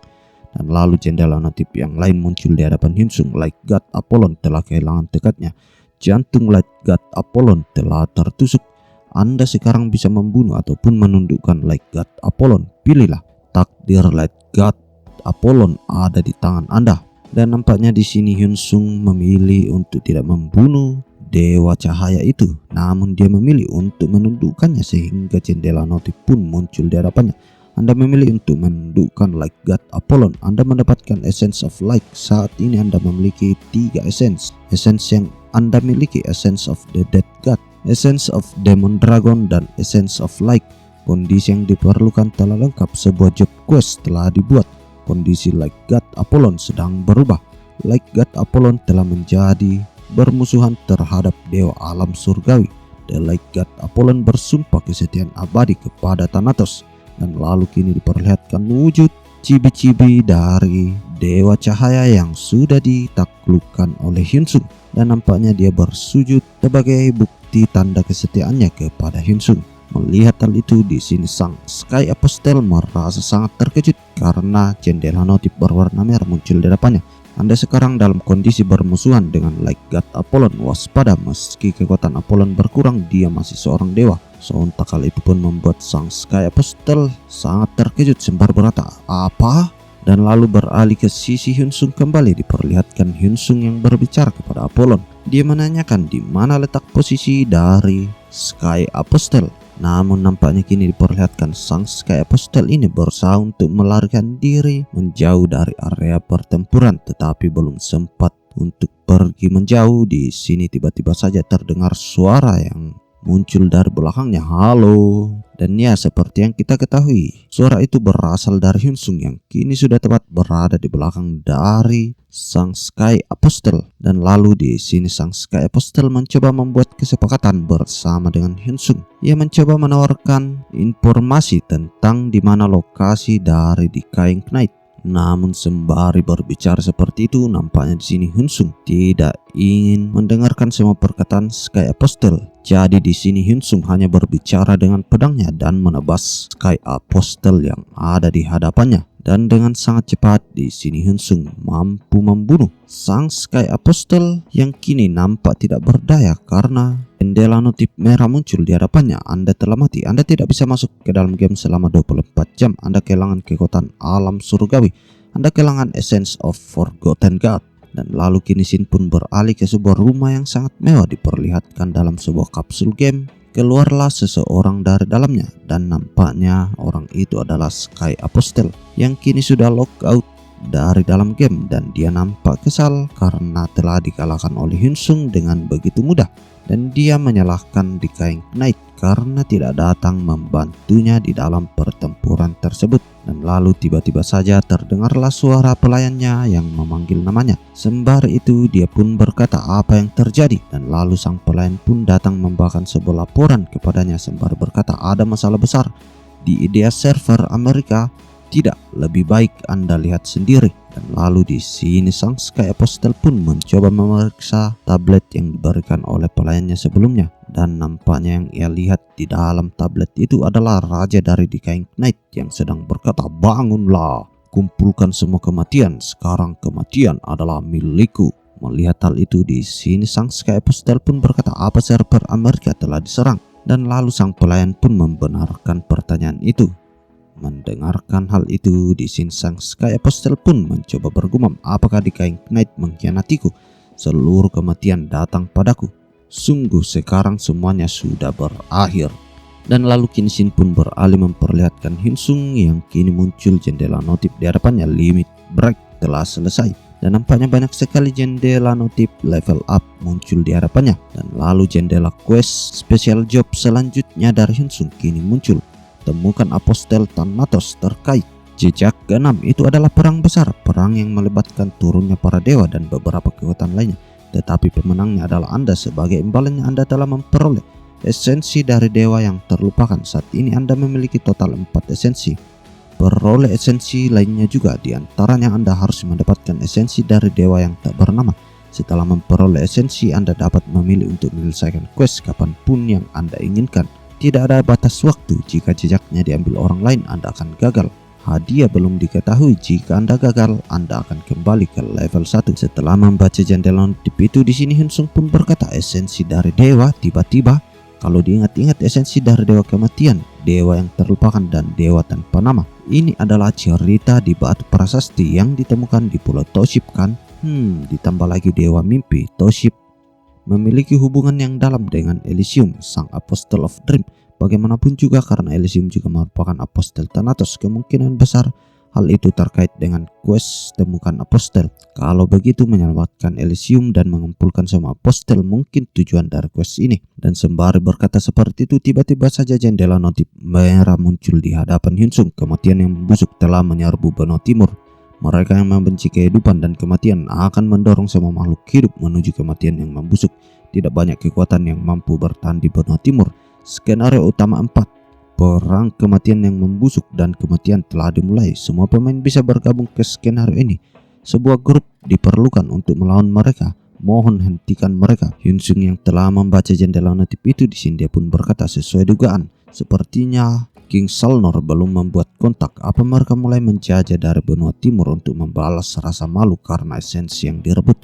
Dan lalu jendela notif yang lain muncul di hadapan Hyunsung. Light God Apollon telah kehilangan tekadnya. Jantung Light God Apollon telah tertusuk. Anda sekarang bisa membunuh ataupun menundukkan Light God Apollon. Pilihlah. Takdir Light God Apollon ada di tangan Anda. Dan nampaknya di sini Hyunsung memilih untuk tidak membunuh Dewa Cahaya itu. Namun dia memilih untuk menundukkannya sehingga jendela notif pun muncul di hadapannya. Anda memilih untuk menundukkan Light God Apollon. Anda mendapatkan Essence of Light. Saat ini Anda memiliki 3 essence. Essence yang Anda miliki, Essence of the Dead God, Essence of Demon Dragon, dan Essence of Light. Kondisi yang diperlukan telah lengkap. Sebuah job quest telah dibuat. Kondisi Light God Apollon sedang berubah. Light God Apollon telah menjadi bermusuhan terhadap Dewa Alam Surgawi. The Light God Apollon bersumpah kesetiaan abadi kepada Thanatos. Dan lalu kini diperlihatkan wujud cibi-cibi dari Dewa Cahaya yang sudah ditaklukkan oleh Hyunsung. Dan nampaknya dia bersujud sebagai bukti tanda kesetiaannya kepada Hyunsung. Melihat hal itu, di sini sang Sky Apostle merasa sangat terkejut karena jendela notif berwarna merah muncul di depannya. Anda sekarang dalam kondisi bermusuhan dengan Light God Apollon. Waspada, meski kekuatan Apollon berkurang, dia masih seorang dewa. Sontak hal itu pun membuat sang Sky Apostle sangat terkejut sembari berkata, "Apa?" Dan lalu beralih ke sisi Hyunsung kembali. Diperlihatkan Hyunsung yang berbicara kepada Apollon. Dia menanyakan di mana letak posisi dari Sky Apostle. Namun nampaknya kini diperlihatkan sang Sky Apostle ini berusaha untuk melarikan diri menjauh dari area pertempuran, tetapi belum sempat untuk pergi menjauh. Di sini tiba-tiba saja terdengar suara yang muncul dari belakangnya. "Halo." Dan ya, seperti yang kita ketahui, suara itu berasal dari Hyunsung yang kini sudah tepat berada di belakang dari sang Sky Apostle. Dan lalu di sini sang Sky Apostle mencoba membuat kesepakatan bersama dengan Hyunsung. Ia mencoba menawarkan informasi tentang di mana lokasi dari Decaying Knight. Namun sembari berbicara seperti itu, nampaknya di sini Hyunsung tidak ingin mendengarkan semua perkataan Sky Apostle. Jadi di sini Hyunsung hanya berbicara dengan pedangnya dan menebas Sky Apostle yang ada di hadapannya. Dan dengan sangat cepat di sini Hyunsung mampu membunuh sang Sky Apostle yang kini nampak tidak berdaya karena jendela notif merah muncul di hadapannya. Anda telah mati. Anda tidak bisa masuk ke dalam game selama 24 jam. Anda kehilangan kekuatan alam surgawi. Anda kehilangan essence of Forgotten God. Dan lalu kini Shin pun beralih ke sebuah rumah yang sangat mewah diperlihatkan dalam sebuah kapsul game. Keluarlah seseorang dari dalamnya dan nampaknya orang itu adalah Sky Apostle yang kini sudah lockout dari dalam game, dan dia nampak kesal karena telah dikalahkan oleh Hyun Sung dengan begitu mudah, dan dia menyalahkan The King Knight karena tidak datang membantunya di dalam pertempuran tersebut. Dan lalu tiba-tiba saja terdengarlah suara pelayannya yang memanggil namanya. Sembari itu dia pun berkata apa yang terjadi, dan lalu sang pelayan pun datang membawakan sebuah laporan kepadanya sembari berkata ada masalah besar di IDEA server Amerika. Tidak, lebih baik Anda lihat sendiri. Dan lalu di sini sang Sky Apostle pun mencoba memeriksa tablet yang diberikan oleh pelayannya sebelumnya, dan nampaknya yang ia lihat di dalam tablet itu adalah raja dari The King Knight yang sedang berkata, bangunlah, kumpulkan semua kematian, sekarang kematian adalah milikku. Melihat hal itu di sini sang Sky Apostle pun berkata apa server Amerika telah diserang, dan lalu sang pelayan pun membenarkan pertanyaan itu. Mendengarkan hal itu di sini sang Sky Apostle pun mencoba bergumam, apakah The King Knight mengkhianatiku? Seluruh kematian datang padaku. Sungguh sekarang semuanya sudah berakhir. Dan lalu kini Shin pun beralih memperlihatkan Hyun Sung yang kini muncul jendela notif di hadapannya. Limit break telah selesai, dan nampaknya banyak sekali jendela notif level up muncul di hadapannya. Dan lalu jendela quest special job selanjutnya dari Hyun Sung kini muncul. Temukan Apostel Thanatos terkait jejak ke-6. Itu adalah perang besar, perang yang melibatkan turunnya para dewa dan beberapa kekuatan lainnya. Tetapi pemenangnya adalah Anda. Sebagai imbalannya Anda telah memperoleh esensi dari dewa yang terlupakan. Saat ini Anda memiliki total 4 esensi. Peroleh esensi lainnya juga, di antaranya Anda harus mendapatkan esensi dari dewa yang tak bernama. Setelah memperoleh esensi, Anda dapat memilih untuk menyelesaikan quest kapanpun yang Anda inginkan. Tidak ada batas waktu. Jika jejaknya diambil orang lain, Anda akan gagal. Hadiah belum diketahui. Jika Anda gagal, Anda akan kembali ke level 1. Setelah membaca jendela notif itu, di sini Hyun Sung pun berkata esensi dari dewa. Tiba-tiba kalau diingat-ingat esensi dari dewa kematian, dewa yang terlupakan, dan dewa tanpa nama. Ini adalah cerita di batu prasasti yang ditemukan di Pulau Toship kan? Ditambah lagi dewa mimpi. Toship memiliki hubungan yang dalam dengan Elysium, sang Apostle of Dream. Bagaimanapun juga karena Elysium juga merupakan Apostel Thanatos, kemungkinan besar hal itu terkait dengan quest temukan Apostel. Kalau begitu menyelamatkan Elysium dan mengumpulkan semua Apostel mungkin tujuan dari quest ini. Dan sembari berkata seperti itu, tiba-tiba saja jendela notif merah muncul di hadapan Hyun Sung. Kematian yang membusuk telah menyerbu benua timur. Mereka yang membenci kehidupan dan kematian akan mendorong semua makhluk hidup menuju kematian yang membusuk. Tidak banyak kekuatan yang mampu bertahan di benua timur. Skenario utama 4, perang kematian yang membusuk dan kematian telah dimulai. Semua pemain bisa bergabung ke skenario ini. Sebuah grup diperlukan untuk melawan mereka. Mohon hentikan mereka. Hyun Sung yang telah membaca jendela notif itu di sini dia pun berkata sesuai dugaan, sepertinya King Salnor belum membuat kontak. Apa mereka mulai menjajah dari benua timur untuk membalas rasa malu karena esensi yang direbut?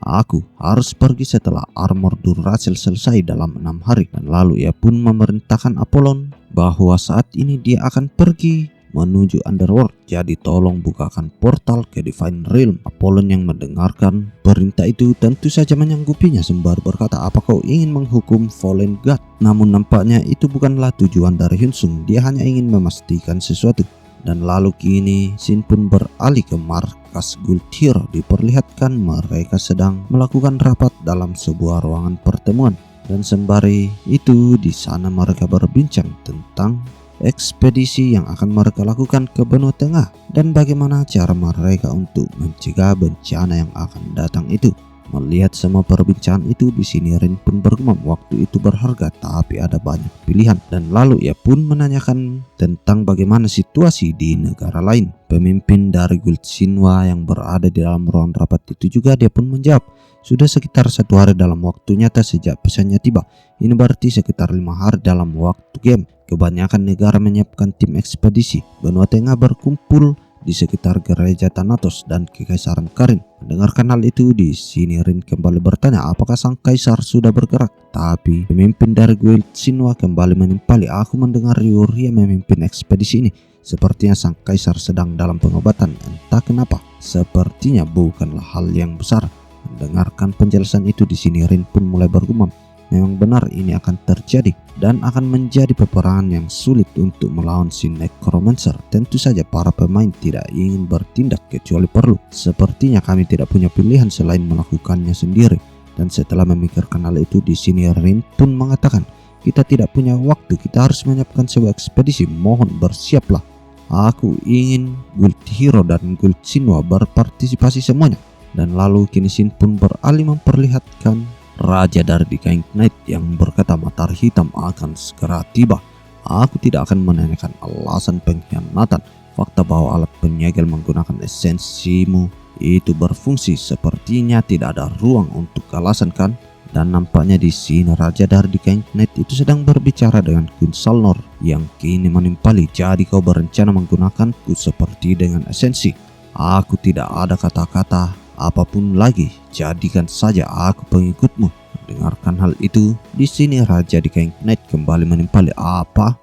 Aku harus pergi setelah armor Duracell selesai dalam 6 hari. Dan lalu ia pun memerintahkan Apollon bahwa saat ini dia akan pergi menuju Underworld. Jadi tolong bukakan portal ke Divine Realm. Apollon yang mendengarkan perintah itu tentu saja menyanggupinya sembari berkata, apa kau ingin menghukum Fallen God? Namun nampaknya itu bukanlah tujuan dari Hyun Sung. Dia hanya ingin memastikan sesuatu. Dan lalu kini Shin pun beralih ke markas Gultier. Diperlihatkan mereka sedang melakukan rapat dalam sebuah ruangan pertemuan. Dan sembari itu di sana mereka berbincang tentang ekspedisi yang akan mereka lakukan ke benua tengah dan bagaimana cara mereka untuk mencegah bencana yang akan datang itu. Melihat semua perbincangan itu, di sini Rin pun bergumam, waktu itu berharga tapi ada banyak pilihan. Dan lalu ia pun menanyakan tentang bagaimana situasi di negara lain. Pemimpin dari Guild Shinwa yang berada di dalam ruang rapat itu juga dia pun menjawab, sudah sekitar 1 hari dalam waktu nyata sejak pesannya tiba. Ini berarti sekitar 5 hari dalam waktu game. Kebanyakan negara menyiapkan tim ekspedisi. Benua Tengah berkumpul di sekitar gereja Thanatos dan Kekaisaran Karin. Mendengarkan hal itu, di sini Rin kembali bertanya apakah sang kaisar sudah bergerak. Tapi pemimpin dari Guild Shinwa kembali menimpali, aku mendengar Yuria memimpin ekspedisi ini. Sepertinya sang kaisar sedang dalam pengobatan, entah kenapa. Sepertinya bukanlah hal yang besar. Mendengarkan penjelasan itu di sini Rin pun mulai bergumam. Memang benar ini akan terjadi dan akan menjadi peperangan yang sulit untuk melawan si Necromancer. Tentu saja para pemain tidak ingin bertindak kecuali perlu. Sepertinya kami tidak punya pilihan selain melakukannya sendiri. Dan setelah memikirkan hal itu di sini Rin pun mengatakan, kita tidak punya waktu, kita harus menyiapkan sebuah ekspedisi, mohon bersiaplah. Aku ingin Guild Hero dan Guild Shinwa berpartisipasi semuanya. Dan lalu kini Shin pun beralih memperlihatkan Raja dari The King Knight yang berkata matahari hitam akan segera tiba. Aku tidak akan menanyakan alasan pengkhianatan. Fakta bahwa alat penyegel menggunakan esensimu itu berfungsi, sepertinya tidak ada ruang untuk alasan kan? Dan nampaknya di sini Raja dari The King Knight itu sedang berbicara dengan Queen Salnor yang kini menimpali. Jadi kau berencana menggunakanku seperti dengan esensi. Aku tidak ada kata-kata apapun lagi, jadikan saja aku pengikutmu. Mendengarkan hal itu, di sini Raja The King Knight kembali menimpali. Apa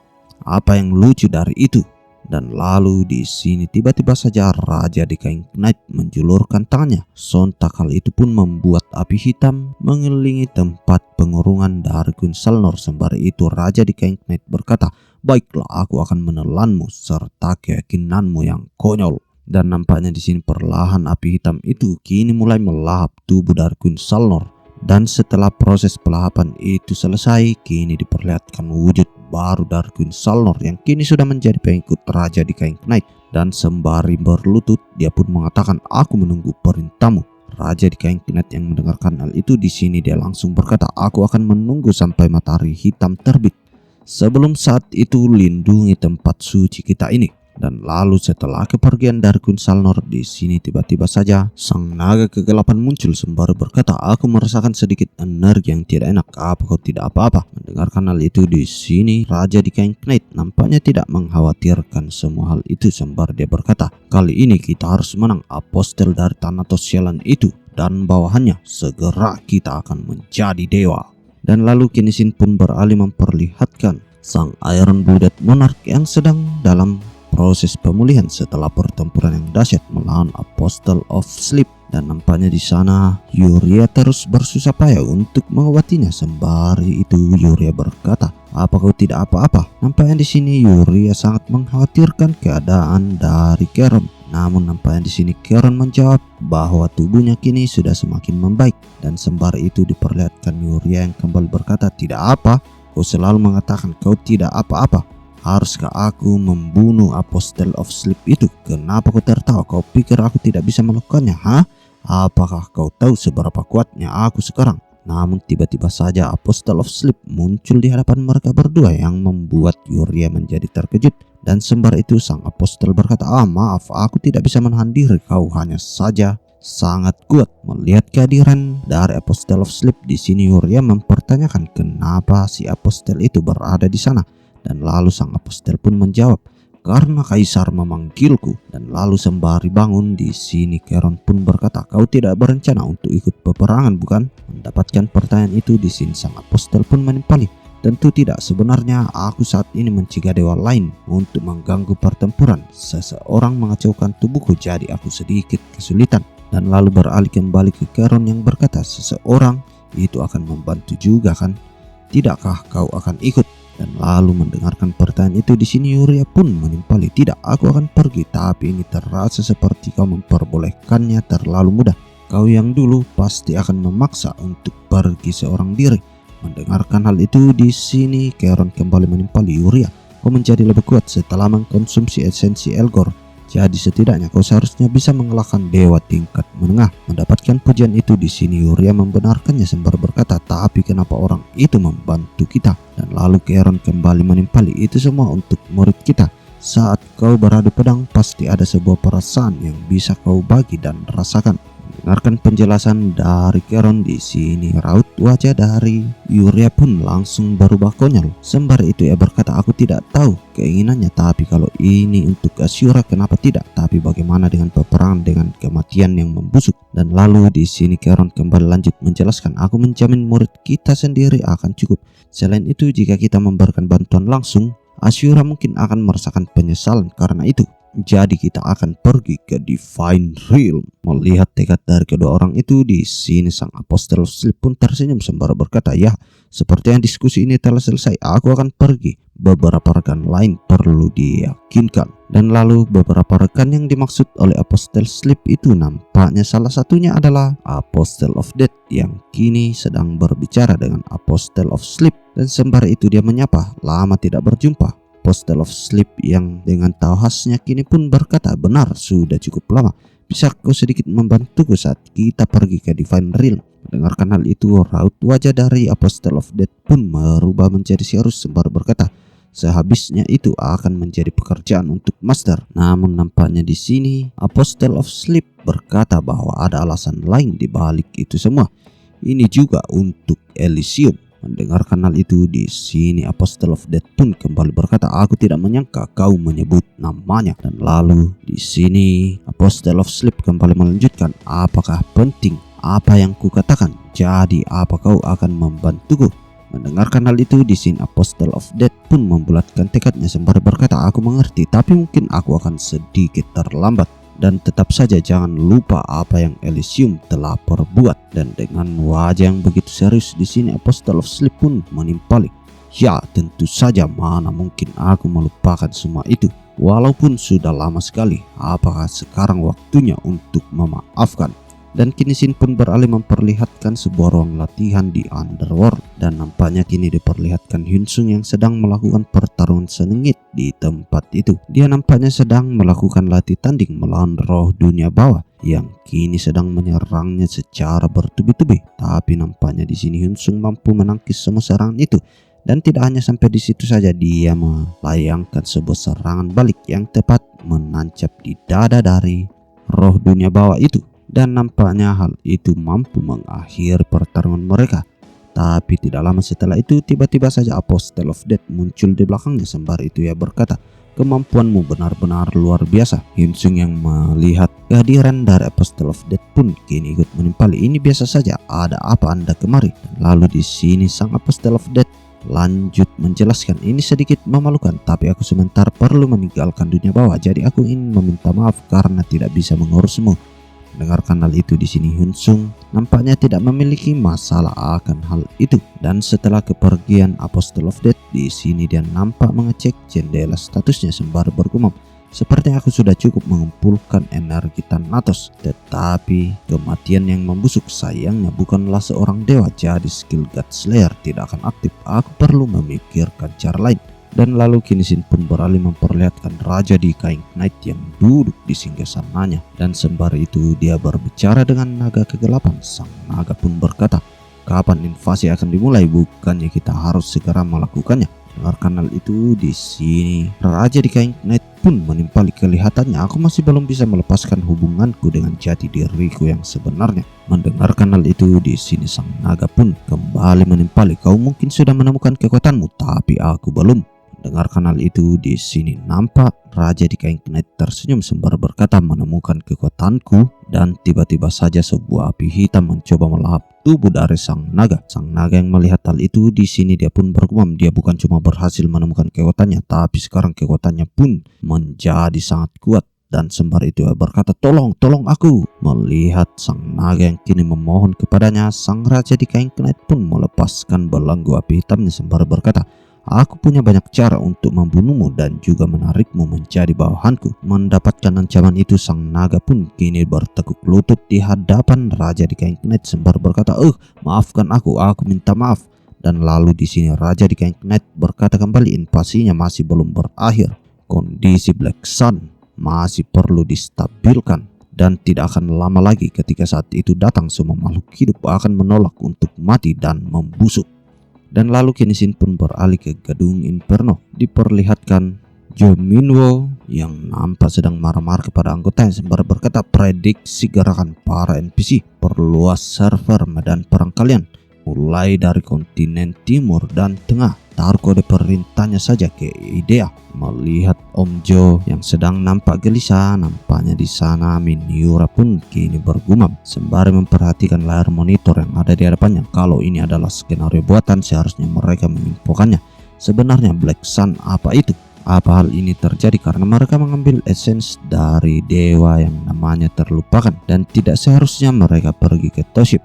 yang lucu dari itu? Dan lalu di sini tiba-tiba saja Raja The King Knight menjulurkan tangannya. Sontak hal itu pun membuat api hitam mengelilingi tempat pengurungan dari Queen Salnor. Sembari itu Raja The King Knight berkata, baiklah, aku akan menelanmu serta keyakinanmu yang konyol. Dan nampaknya di sini perlahan api hitam itu kini mulai melahap tubuh dari Queen Salnor. Dan setelah proses pelahapan itu selesai, kini diperlihatkan wujud baru dari Queen Salnor yang kini sudah menjadi pengikut Raja The King Knight. Dan sembari berlutut, dia pun mengatakan, aku menunggu perintahmu. Raja The King Knight yang mendengarkan hal itu di sini dia langsung berkata, aku akan menunggu sampai matahari hitam terbit. Sebelum saat itu lindungi tempat suci kita ini. Dan lalu setelah kepergian dari Queen Salnor di sini tiba-tiba saja sang naga kegelapan muncul sembari berkata, aku merasakan sedikit energi yang tidak enak. Apa kau tidak apa-apa? Mendengarkan hal itu di sini Raja The King Knight nampaknya tidak mengkhawatirkan semua hal itu sembari dia berkata, kali ini kita harus menang. Apostel dari Thanatos Sialan itu dan bawahannya, segera kita akan menjadi dewa. Dan lalu kini Shin pun beralih memperlihatkan sang Iron Blooded Monarch yang sedang dalam proses pemulihan setelah pertempuran yang dahsyat melawan Apostle of Sleep. Dan nampaknya di sana Yuria terus bersusah payah untuk mengobatinya. Sembari itu Yuria berkata, apa kau tidak apa-apa? Nampaknya di sini Yuria sangat mengkhawatirkan keadaan dari Charon. Namun nampaknya di sini Charon menjawab bahwa tubuhnya kini sudah semakin membaik. Dan sembari itu diperlihatkan Yuria yang kembali berkata, tidak apa, kau selalu mengatakan kau tidak apa-apa. Haruskah aku membunuh Apostle of Sleep itu? Kenapa kau tertawa? Kau pikir aku tidak bisa melakukannya? Apakah kau tahu seberapa kuatnya aku sekarang? Namun tiba-tiba saja Apostle of Sleep muncul di hadapan mereka berdua yang membuat Yuria menjadi terkejut. Dan sembari itu sang Apostle berkata, maaf, aku tidak bisa menahan diri. Kau hanya saja sangat kuat. Melihat kehadiran dari Apostle of Sleep di sini Yuria mempertanyakan kenapa si Apostle itu berada di sana. Dan lalu sang apostel pun menjawab, karena kaisar memanggilku. Dan lalu sembari bangun di sini Charon pun berkata, kau tidak berencana untuk ikut peperangan bukan? Mendapatkan pertanyaan itu di sini sang apostel pun menimpali, tentu tidak. Sebenarnya aku saat ini mencegah dewa lain untuk mengganggu pertempuran. Seseorang mengacaukan tubuhku, jadi aku sedikit kesulitan. Dan lalu beralih kembali ke Charon yang berkata, seseorang itu akan membantu juga kan? Tidakkah kau akan ikut? Dan lalu mendengarkan pertanyaan itu di sini Yuria pun menimpali, tidak, aku akan pergi, tapi ini terasa seperti kau memperbolehkannya terlalu mudah. Kau yang dulu pasti akan memaksa untuk pergi seorang diri. Mendengarkan hal itu di sini Charon kembali menimpali Yuria, kau menjadi lebih kuat setelah mengkonsumsi esensi Elgor. Jadi setidaknya kau seharusnya bisa mengalahkan dewa tingkat menengah. Mendapatkan pujian itu di sini Yuria membenarkannya sembari berkata, tapi kenapa orang itu membantu kita? Dan lalu Charon kembali menimpali, itu semua untuk murid kita. Saat kau beradu pedang pasti ada sebuah perasaan yang bisa kau bagi dan rasakan. Mendengarkan penjelasan dari Charon di sini raut wajah dari Yuria pun langsung berubah konyol. Sembari itu ia berkata, aku tidak tahu keinginannya, tapi kalau ini untuk Asyura kenapa tidak? Tapi bagaimana dengan peperangan dengan kematian yang membusuk? Dan lalu di sini Charon kembali lanjut menjelaskan, aku menjamin murid kita sendiri akan cukup. Selain itu jika kita memberikan bantuan langsung Ashura mungkin akan merasakan penyesalan karena itu. Jadi kita akan pergi ke Divine Realm. Melihat tekad dari kedua orang itu, di sini sang Apostle of Sleep pun tersenyum sembari berkata, "Ya, seperti yang diskusi ini telah selesai, aku akan pergi. Beberapa rekan lain perlu diyakinkan." Dan lalu beberapa rekan yang dimaksud oleh Apostle Sleep itu nampaknya salah satunya adalah Apostle of Death yang kini sedang berbicara dengan Apostle of Sleep. Dan sembari itu dia menyapa, "Lama tidak berjumpa." Apostle of Sleep yang dengan tahu khasnya kini pun berkata, "Benar, sudah cukup lama. Bisa kau sedikit membantuku saat kita pergi ke Divine Realm?" Mendengarkan hal itu, raut wajah dari Apostle of Death pun berubah menjadi serius sembari berkata, "Sehabisnya itu akan menjadi pekerjaan untuk Master." Namun nampaknya di sini Apostle of Sleep berkata bahwa ada alasan lain di balik itu semua. Ini juga untuk Elysium. Mendengarkan hal itu, di sini Apostle of Death pun kembali berkata, "Aku tidak menyangka kau menyebut namanya." Dan lalu di sini Apostle of Sleep kembali melanjutkan, "Apakah penting apa yang kukatakan? Jadi apa kau akan membantuku?" Mendengarkan hal itu, di sini Apostle of Death pun membulatkan tekadnya sembari berkata, "Aku mengerti, tapi mungkin aku akan sedikit terlambat. Dan tetap saja jangan lupa apa yang Elysium telah perbuat." Dan dengan wajah yang begitu serius di sini Apostle of Sleep pun menimpali, "Ya, tentu saja, mana mungkin aku melupakan semua itu. Walaupun sudah lama sekali, apakah sekarang waktunya untuk memaafkan?" Dan kini Shin pun beralih memperlihatkan sebuah ruang latihan di Underworld. Dan nampaknya kini diperlihatkan Hyun Sung yang sedang melakukan pertarungan sengit di tempat itu. Dia nampaknya sedang melakukan latih tanding melawan roh dunia bawah yang kini sedang menyerangnya secara bertubi-tubi. Tapi nampaknya di sini Hyun Sung mampu menangkis semua serangan itu. Dan tidak hanya sampai di situ saja, dia melayangkan sebuah serangan balik yang tepat menancap di dada dari roh dunia bawah itu. Dan nampaknya hal itu mampu mengakhiri pertarungan mereka. Tapi tidak lama setelah itu, tiba-tiba saja Apostle of Death muncul di belakangnya. Sembari itu ia berkata, "Kemampuanmu benar-benar luar biasa." Hyun Sung yang melihat kehadiran dari Apostle of Death pun kini ikut menimpali, "Ini biasa saja, ada apa Anda kemari?" Lalu di sini sang Apostle of Death lanjut menjelaskan, "Ini sedikit memalukan, tapi aku sebentar perlu meninggalkan dunia bawah. Jadi aku ingin meminta maaf karena tidak bisa mengurusmu." Mendengarkan hal itu, di sini Hyun Sung nampaknya tidak memiliki masalah akan hal itu. Dan setelah kepergian Apostle of Death, di sini dia nampak mengecek jendela statusnya sembari bergumam, "Seperti aku sudah cukup mengumpulkan energi Thanatos, tetapi kematian yang membusuk sayangnya bukanlah seorang dewa, jadi skill God Slayer tidak akan aktif. Aku perlu memikirkan cara lain." Dan lalu kini Shin pun beralih memperlihatkan Raja di Kain Knight yang duduk di singgasananya. Dan sembari itu dia berbicara dengan naga kegelapan. Sang naga pun berkata, "Kapan invasi akan dimulai? Bukannya kita harus segera melakukannya?" Dengarkan hal itu, di sini Raja di Kain Knight pun menimpali, "Kelihatannya aku masih belum bisa melepaskan hubunganku dengan jati diriku yang sebenarnya." Mendengarkan hal itu, di sini sang naga pun kembali menimpali, "Kau mungkin sudah menemukan kekuatanmu, tapi aku belum." Dengarkan hal itu, di sini nampak Raja di Kain Knight tersenyum sembari berkata, "Menemukan kekuatanku." Dan tiba-tiba saja sebuah api hitam mencoba melahap tubuh dari sang naga. Sang naga yang melihat hal itu, di sini dia pun bergumam, dia bukan cuma berhasil menemukan kekuatannya, tapi sekarang kekuatannya pun menjadi sangat kuat. Dan sembari itu berkata, tolong aku." Melihat sang naga yang kini memohon kepadanya, sang Raja di Kain Knight pun melepaskan belenggu api hitamnya sembari berkata, "Aku punya banyak cara untuk membunuhmu dan juga menarikmu menjadi bawahanku." Mendapatkan ancaman itu, sang naga pun kini bertekuk lutut di hadapan Raja di Kain Knight sembari berkata, "Maafkan aku minta maaf." Dan lalu di sini Raja di Kain Knight berkata kembali, "Invasinya masih belum berakhir. Kondisi Black Sun masih perlu distabilkan. Dan tidak akan lama lagi, ketika saat itu datang, semua makhluk hidup akan menolak untuk mati dan membusuk." Dan lalu kini Shin pun beralih ke gedung Inferno. Diperlihatkan Jo Minwo yang nampak sedang marah-marah kepada anggotanya sembari berkata, "Prediksi gerakan para NPC, perluas server medan perang kalian, mulai dari kontinen timur dan tengah. Taruh kode perintahnya saja ke IDEA." Melihat Om Jo yang sedang nampak gelisah, nampaknya di sana Miniura pun kini bergumam sembari memperhatikan layar monitor yang ada di hadapannya. Kalau ini adalah skenario buatan, seharusnya mereka menginfokannya. Sebenarnya Black Sun apa itu? Apa hal ini terjadi karena mereka mengambil essence dari dewa yang namanya terlupakan, dan tidak seharusnya mereka pergi ke Toshib,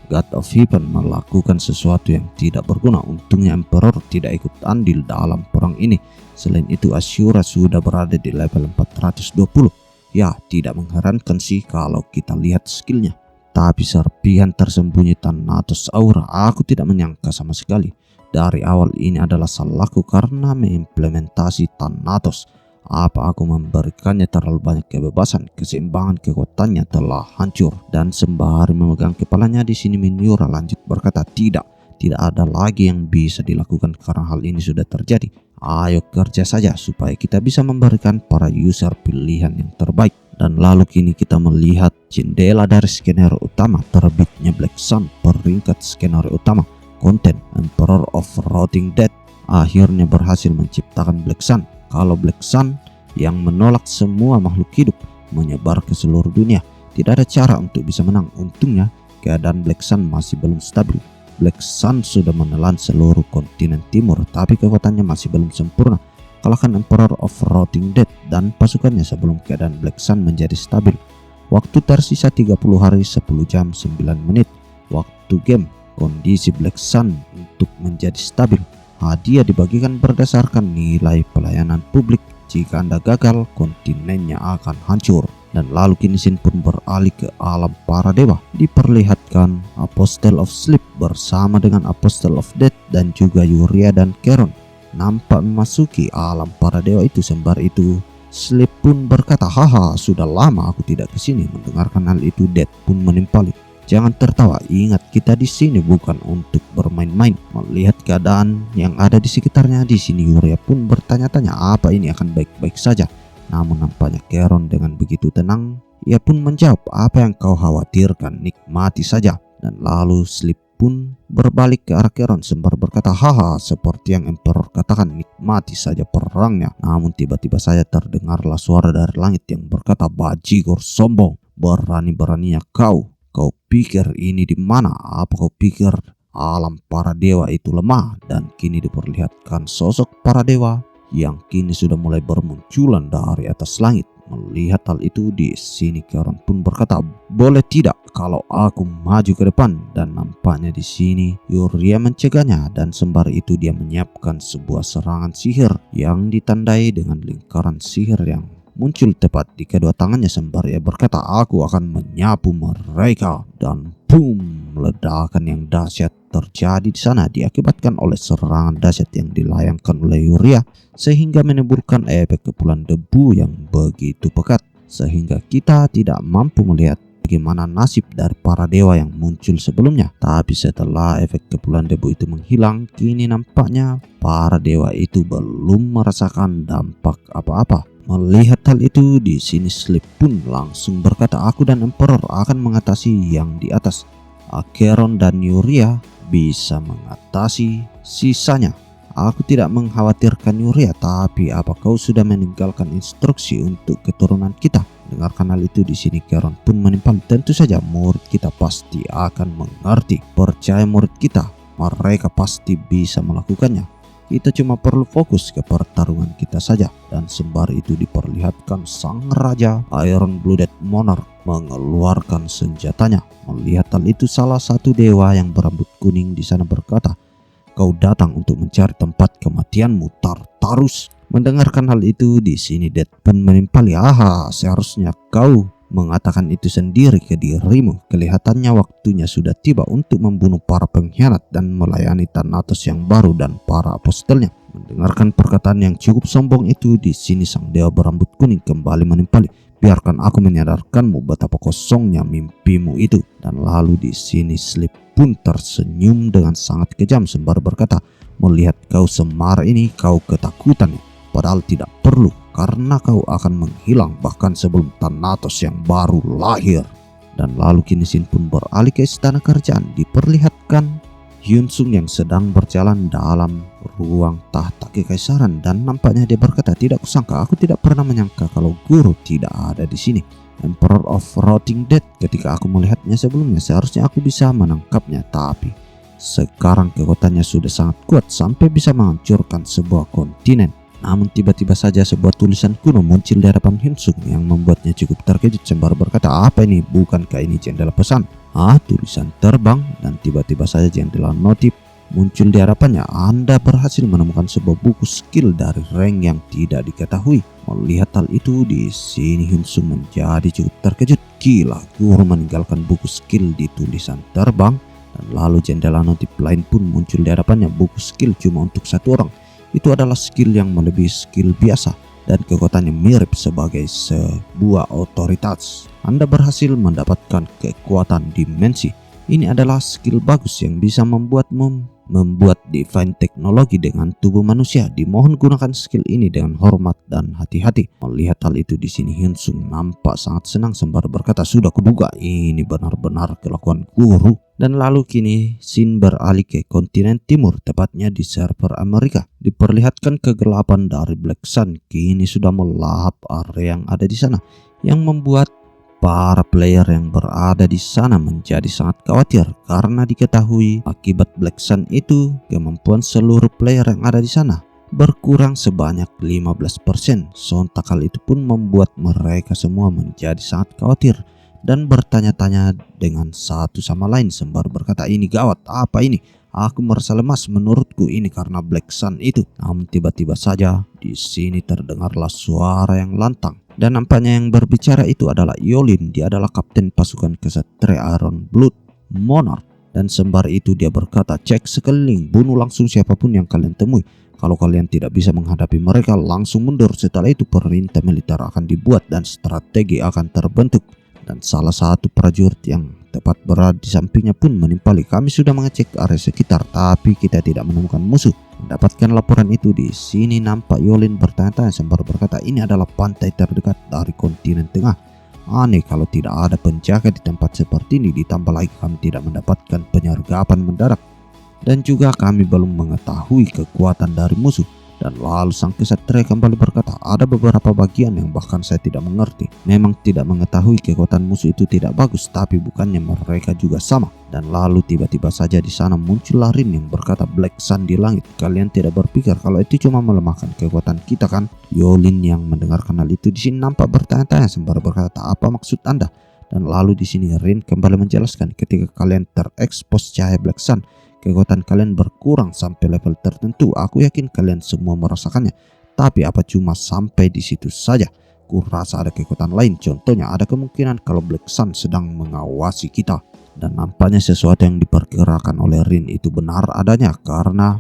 God of Heaven, melakukan sesuatu yang tidak berguna. Untungnya Emperor tidak ikut andil dalam perang ini. Selain itu Ashura sudah berada di level 420. Ya, tidak mengherankan sih kalau kita lihat skillnya. Tapi serpihan tersembunyi Thanatos Aura, aku tidak menyangka sama sekali. Dari awal ini adalah salahku karena mengimplementasi Thanatos. Apa aku memberikannya terlalu banyak kebebasan? Keseimbangan kekuatannya telah hancur. Dan sembari memegang kepalanya di sini Miniora lanjut berkata, tidak ada lagi yang bisa dilakukan karena hal ini sudah terjadi. Ayo kerja saja supaya kita bisa memberikan para user pilihan yang terbaik. Dan lalu kini kita melihat jendela dari skenario utama, terbitnya Black Sun, peringkat skenario utama. Konten Emperor of Rotting Dead akhirnya berhasil menciptakan Black Sun. Kalau Black Sun yang menolak semua makhluk hidup menyebar ke seluruh dunia, tidak ada cara untuk bisa menang. Untungnya keadaan Black Sun masih belum stabil. Black Sun sudah menelan seluruh kontinen timur, tapi kekuatannya masih belum sempurna. Kalahkan Emperor of Rotting Dead dan pasukannya sebelum keadaan Black Sun menjadi stabil. Waktu tersisa 30 hari 10 jam 9 menit. Waktu game. Kondisi Black Sun untuk menjadi stabil. Hadiah dibagikan berdasarkan nilai pelayanan publik. Jika Anda gagal, kontinennya akan hancur. Dan lalu kini Shin pun beralih ke alam para dewa. Diperlihatkan Apostle of Sleep bersama dengan Apostle of Death dan juga Yuria dan Charon nampak memasuki alam para dewa itu. Sembari itu Sleep pun berkata, haha, sudah lama aku tidak kesini. Mendengarkan hal itu Death pun menimpali, jangan tertawa, ingat kita di sini bukan untuk bermain-main. Melihat keadaan yang ada di sekitarnya di sini, Yuria pun bertanya-tanya apa ini akan baik-baik saja. Namun nampaknya Charon dengan begitu tenang, ia pun menjawab, apa yang kau khawatirkan, nikmati saja. Dan lalu Sleep pun berbalik ke arah Charon sembari berkata, haha, seperti yang Emperor katakan, nikmati saja perangnya. Namun tiba-tiba saja terdengarlah suara dari langit yang berkata, bajigor sombong, berani-beraninya kau pikir ini di mana? Apa kau pikir alam para dewa itu lemah? Dan kini diperlihatkan sosok para dewa yang kini sudah mulai bermunculan dari atas langit. Melihat hal itu di sini Charon pun berkata, boleh tidak kalau aku maju ke depan? Dan nampaknya di sini Yuria mencegahnya, dan sembari itu dia menyiapkan sebuah serangan sihir yang ditandai dengan lingkaran sihir yang muncul tepat di kedua tangannya. Sembari ia berkata, aku akan menyapu mereka. Dan boom, ledakan yang dahsyat terjadi di sana diakibatkan oleh serangan dahsyat yang dilayangkan oleh Yuria, sehingga menimbulkan efek kepulan debu yang begitu pekat sehingga kita tidak mampu melihat bagaimana nasib dari para dewa yang muncul sebelumnya. Tapi setelah efek kepulan debu itu menghilang, kini nampaknya para dewa itu belum merasakan dampak apa-apa. Melihat hal itu di sini Sleep pun langsung berkata, aku dan Emperor akan mengatasi yang di atas. Charon dan Yuria bisa mengatasi sisanya. Aku tidak mengkhawatirkan Yuria, tapi apa kau sudah meninggalkan instruksi untuk keturunan kita? Dengarkan hal itu di sini Charon pun menimpal, tentu saja murid kita pasti akan mengerti. Percaya murid kita, mereka pasti bisa melakukannya. Kita cuma perlu fokus ke pertarungan kita saja. Dan sembari itu diperlihatkan sang raja Iron Blooded Monarch mengeluarkan senjatanya. Melihat hal itu salah satu dewa yang berambut kuning di sana berkata, kau datang untuk mencari tempat kematianmu, Tartarus. Mendengarkan hal itu di sini Death pun menimpali, aha, seharusnya kau mengatakan itu sendiri ke dirimu. Kelihatannya waktunya sudah tiba untuk membunuh para pengkhianat dan melayani Thanatos yang baru dan para apostelnya. Mendengarkan perkataan yang cukup sombong itu di sini sang dewa berambut kuning kembali menimpali, biarkan aku menyadarkanmu betapa kosongnya mimpimu itu. Dan lalu di sini Sleep pun tersenyum dengan sangat kejam sembari berkata, melihat kau semar ini kau ketakutan ya? Padahal tidak perlu, karena kau akan menghilang bahkan sebelum Thanatos yang baru lahir. Dan lalu kini Shin pun beralih ke istana kerajaan. Diperlihatkan Hyunsung yang sedang berjalan dalam ruang tahta kekaisaran, dan nampaknya dia berkata, tidak kusangka, aku tidak pernah menyangka kalau guru tidak ada di sini. Emperor of Rotting Dead, ketika aku melihatnya sebelumnya seharusnya aku bisa menangkapnya, tapi Sekarang kekuatannya sudah sangat kuat sampai bisa menghancurkan sebuah kontinen. Namun tiba-tiba saja sebuah tulisan kuno muncul di hadapan Hyunsung yang membuatnya cukup terkejut sembari berkata, "Apa ini? Bukankah ini jendela pesan?" Tulisan terbang dan tiba-tiba saja jendela notif muncul di hadapannya. Anda berhasil menemukan sebuah buku skill dari rank yang tidak diketahui. Melihat hal itu, di sini Hyunsung menjadi cukup terkejut. Gila, guru meninggalkan buku skill di tulisan terbang. Dan lalu jendela notif lain pun muncul di hadapannya. Buku skill cuma untuk satu orang. Itu adalah skill yang melebihi skill biasa dan kekuatannya mirip sebagai sebuah otoritas. Anda berhasil mendapatkan kekuatan dimensi. Ini adalah skill bagus yang bisa membuatmu membuat divine teknologi dengan tubuh manusia. Dimohon gunakan skill ini dengan hormat dan hati-hati. Melihat hal itu, di sini Hyunsung nampak sangat senang sembari berkata, "Sudah kuduga, ini benar-benar kelakuan guru." Dan lalu kini Shin beralih ke kontinen timur, tepatnya di server Amerika. Diperlihatkan kegelapan dari Black Sun kini sudah melahap area yang ada di sana, yang membuat para player yang berada di sana menjadi sangat khawatir karena diketahui akibat Black Sun itu kemampuan seluruh player yang ada di sana berkurang sebanyak 15%. Sontak hal itu pun membuat mereka semua menjadi sangat khawatir dan bertanya-tanya dengan satu sama lain sembari berkata, "Ini gawat, apa ini? Aku merasa lemas, menurutku ini karena Black Sun itu." Namun tiba-tiba saja di sini terdengarlah suara yang lantang. Dan nampaknya yang berbicara itu adalah Yolin. Dia adalah kapten pasukan kesatria Iron Blood Monarch. Dan sembari itu dia berkata, "Cek sekeliling, bunuh langsung siapapun yang kalian temui. Kalau kalian tidak bisa menghadapi mereka, langsung mundur. Setelah itu perintah militer akan dibuat dan strategi akan terbentuk." Dan salah satu prajurit yang tepat berada di sampingnya pun menimpali, "Kami sudah mengecek area sekitar, tapi kita tidak menemukan musuh." Mendapatkan laporan itu, di sini nampak Yolin bertanya-tanya sembari berkata, "Ini adalah pantai terdekat dari kontinen tengah. Aneh kalau tidak ada penjaga di tempat seperti ini, ditambah lagi kami tidak mendapatkan penyergapan mendadak. Dan juga kami belum mengetahui kekuatan dari musuh." Dan lalu sang kesatria kembali berkata, "Ada beberapa bagian yang bahkan saya tidak mengerti. Memang tidak mengetahui kekuatan musuh itu tidak bagus, tapi bukannya mereka juga sama." Dan lalu tiba-tiba saja di sana muncul Rin yang berkata, "Black Sun di langit. Kalian tidak berpikir kalau itu cuma melemahkan kekuatan kita kan?" Yolin yang mendengarkan hal itu di sini nampak bertanya-tanya sembari berkata, "Apa maksud Anda?" Dan lalu di sini Rin kembali menjelaskan, "Ketika kalian terekspos cahaya Black Sun, kekuatan kalian berkurang sampai level tertentu. Aku yakin kalian semua merasakannya. Tapi apa cuma sampai di situ saja? Kurasa ada kekuatan lain. Contohnya ada kemungkinan kalau Black Sun sedang mengawasi kita." Dan nampaknya sesuatu yang diperkirakan oleh Rin itu benar adanya, karena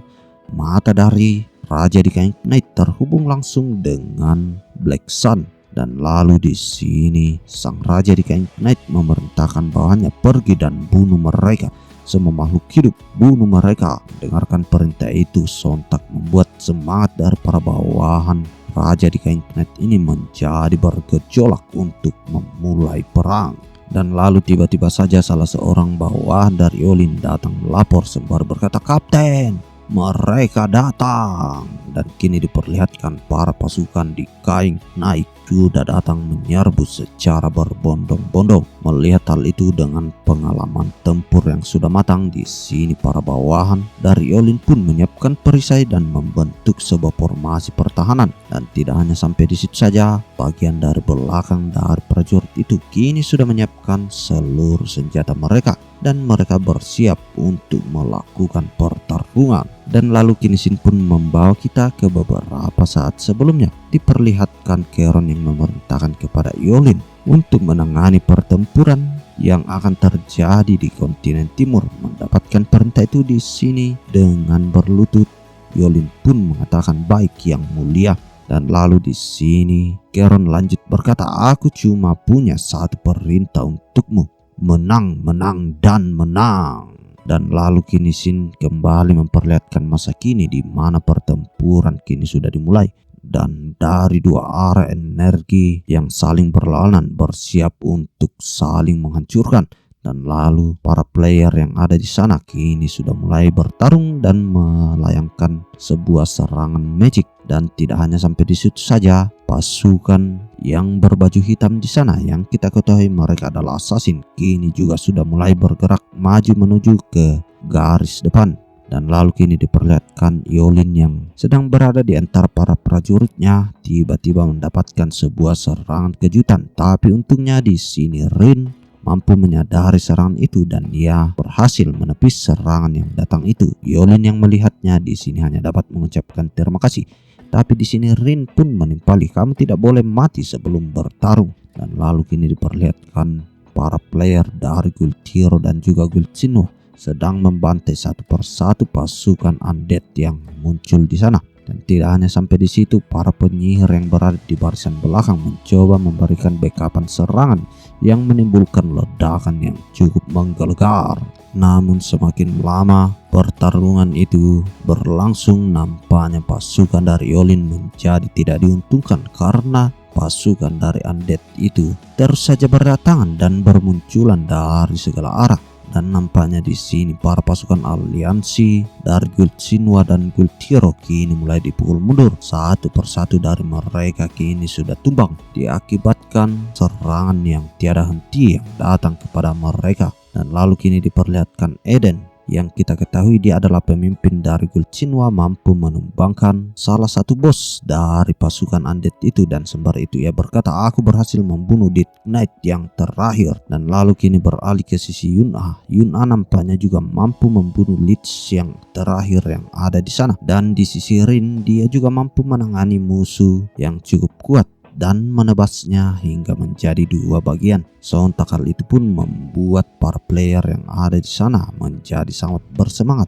mata dari Raja di Kain Knight terhubung langsung dengan Black Sun. Dan lalu di sini sang Raja di Kain Knight memerintahkan bawahannya pergi dan bunuh mereka. Semua makhluk hidup, bunuh mereka. Dengarkan perintah itu sontak membuat semangat dari para bawahan Raja di Kain Knight ini menjadi bergejolak untuk memulai perang. Dan lalu tiba-tiba saja salah seorang bawahan dari Yolin datang melapor sembari berkata, "Kapten, mereka datang." Dan kini diperlihatkan para pasukan di Kain Knight sudah datang menyerbu secara berbondong-bondong. Melihat hal itu dengan pengalaman tempur yang sudah matang, di sini para bawahan dari Yolin pun menyiapkan perisai dan membentuk sebuah formasi pertahanan. Dan tidak hanya sampai di situ saja, bagian dari belakang dari prajurit itu kini sudah menyiapkan seluruh senjata mereka dan mereka bersiap untuk melakukan pertarungan. Dan lalu kini Shin pun membawa kita ke beberapa saat sebelumnya. Diperlihatkan Charon yang memerintahkan kepada Yolin untuk menangani pertempuran yang akan terjadi di kontinen timur. Mendapatkan perintah itu di sini dengan berlutut, Yolin pun mengatakan, "Baik yang mulia." Dan lalu di sini Charon lanjut berkata, "Aku cuma punya satu perintah untukmu. Menang, menang, dan menang." Dan lalu kini Shin kembali memperlihatkan masa kini di mana pertempuran kini sudah dimulai. Dan dari dua arah energi yang saling berlawanan bersiap untuk saling menghancurkan. Dan lalu para player yang ada di sana kini sudah mulai bertarung dan melayangkan sebuah serangan magic. Dan tidak hanya sampai di situ saja, pasukan yang berbaju hitam di sana yang kita ketahui mereka adalah assassin kini juga sudah mulai bergerak maju menuju ke garis depan. Dan lalu kini diperlihatkan Yolin yang sedang berada di antara para prajuritnya tiba-tiba mendapatkan sebuah serangan kejutan. Tapi untungnya di sini Rin mampu menyadari serangan itu dan dia berhasil menepis serangan yang datang itu. Yolin yang melihatnya di sini hanya dapat mengucapkan terima kasih. Tapi di sini Rin pun menimpali, kamu tidak boleh mati sebelum bertarung. Dan lalu kini diperlihatkan para player dari Guild Hero dan juga Guild Xinhua sedang membantai satu persatu pasukan undead yang muncul di sana. Dan tidak hanya sampai di situ, para penyihir yang berada di barisan belakang mencoba memberikan backupan serangan yang menimbulkan ledakan yang cukup menggelegar. Namun semakin lama pertarungan itu berlangsung, nampaknya pasukan dari Yolin menjadi tidak diuntungkan karena pasukan dari undead itu terus saja berdatangan dan bermunculan dari segala arah. Dan nampaknya di sini para pasukan aliansi dari Guild Xinhua dan Guild Hero kini mulai dipukul mundur. Satu persatu dari mereka kini sudah tumbang diakibatkan serangan yang tiada henti yang datang kepada mereka. Dan lalu kini diperlihatkan Eden yang kita ketahui dia adalah pemimpin dari Guild Xinhua mampu menumbangkan salah satu bos dari pasukan undead itu. Dan sembari itu ia berkata, aku berhasil membunuh Death Knight yang terakhir. Dan lalu kini beralih ke sisi Yun'a. Yun'a nampaknya juga mampu membunuh Lich yang terakhir yang ada di sana. Dan di sisi Rin dia juga mampu menangani musuh yang cukup kuat dan menebasnya hingga menjadi dua bagian. Sontak hal itu pun membuat para player yang ada di sana menjadi sangat bersemangat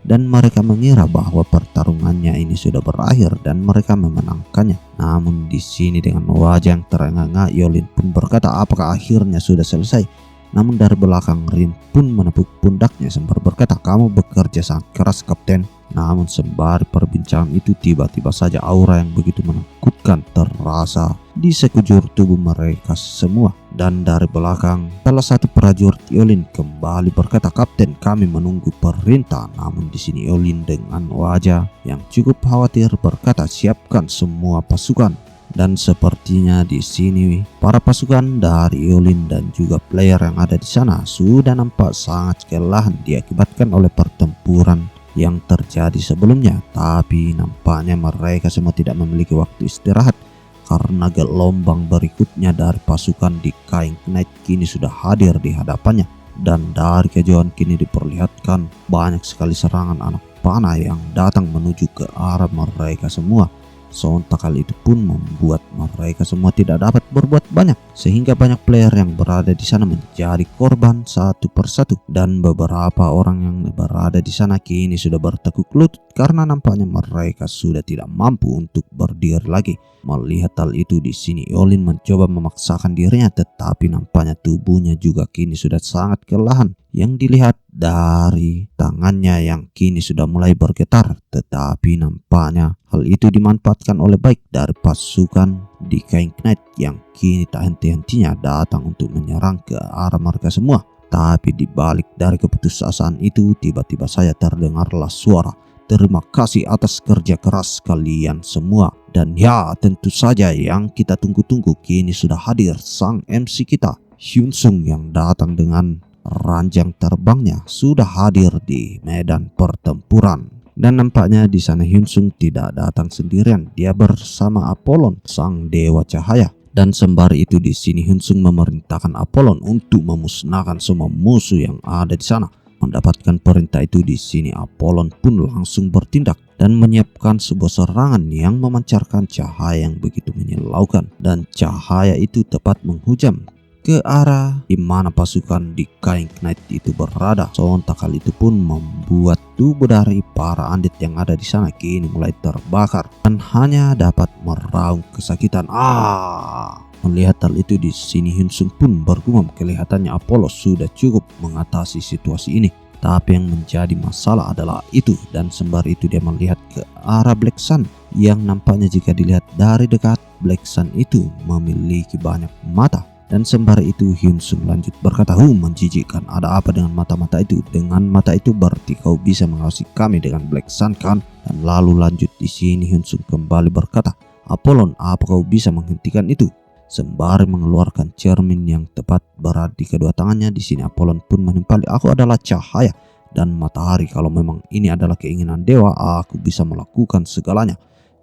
dan mereka mengira bahwa pertarungannya ini sudah berakhir dan mereka memenangkannya. Namun di sini dengan wajah yang terengah-engah Yolin pun berkata, apakah akhirnya sudah selesai? Namun dari belakang Rin pun menepuk pundaknya sambil berkata, kamu bekerja sangat keras kapten. Namun sembari perbincangan itu tiba-tiba saja aura yang begitu menakutkan terasa di sekujur tubuh mereka semua. Dan dari belakang salah satu prajurit Yolin kembali berkata, kapten kami menunggu perintah. Namun di sini Yolin dengan wajah yang cukup khawatir berkata, siapkan semua pasukan. Dan sepertinya di sini para pasukan dari Yolin dan juga player yang ada di sana sudah nampak sangat kelelahan diakibatkan oleh pertempuran yang terjadi sebelumnya. Tapi nampaknya mereka semua tidak memiliki waktu istirahat karena gelombang berikutnya dari pasukan di Kain Knight kini sudah hadir di hadapannya. Dan dari kejauhan kini diperlihatkan banyak sekali serangan anak panah yang datang menuju ke arah mereka semua. Sontak hal itu pun membuat mereka semua tidak dapat berbuat banyak sehingga banyak player yang berada di sana menjadi korban satu persatu. Dan beberapa orang yang berada di sana kini sudah bertekuk lutut karena nampaknya mereka sudah tidak mampu untuk berdiri lagi. Melihat hal itu di sini Yolin mencoba memaksakan dirinya, tetapi nampaknya tubuhnya juga kini sudah sangat kelelahan. Yang dilihat dari tangannya yang kini sudah mulai bergetar, tetapi nampaknya hal itu dimanfaatkan oleh baik dari pasukan di Kain Knight yang kini tak henti-hentinya datang untuk menyerang ke arah mereka semua. Tapi di balik dari keputusasaan itu tiba-tiba saja terdengarlah suara, terima kasih atas kerja keras kalian semua. Dan ya tentu saja yang kita tunggu-tunggu kini sudah hadir, sang MC kita Hyun Sung yang datang dengan ranjang terbangnya sudah hadir di medan pertempuran. Dan nampaknya di sana Hyun Sung tidak datang sendirian, dia bersama Apollon sang dewa cahaya. Dan sembari itu di sini Hyun Sung memerintahkan Apollon untuk memusnahkan semua musuh yang ada di sana. Mendapatkan perintah itu di sini Apollon pun langsung bertindak dan menyiapkan sebuah serangan yang memancarkan cahaya yang begitu menyilaukan. Dan cahaya itu tepat menghujam ke arah di mana pasukan di Kain Knight itu berada. Sontak hal itu pun membuat tubuh dari para undead yang ada di sana kini mulai terbakar dan hanya dapat meraung kesakitan. Melihat hal itu di sini Hyun Sung pun bergumam, kelihatannya Apollo sudah cukup mengatasi situasi ini. Tapi yang menjadi masalah adalah itu. Dan sembari itu dia melihat ke arah Black Sun yang nampaknya jika dilihat dari dekat Black Sun itu memiliki banyak mata. Dan sembari itu Hyun Sung lanjut berkata, menjijikkan, ada apa dengan mata-mata itu? Dengan mata itu berarti kau bisa mengawasi kami dengan Black Sun kan? Dan lalu lanjut di sini Hyun Sung kembali berkata, Apollon, apa kau bisa menghentikan itu? Sembari mengeluarkan cermin yang tepat berada di kedua tangannya. Di sini Apollon pun menimpali, aku adalah cahaya Dan matahari, kalau memang ini adalah keinginan dewa, aku bisa melakukan segalanya.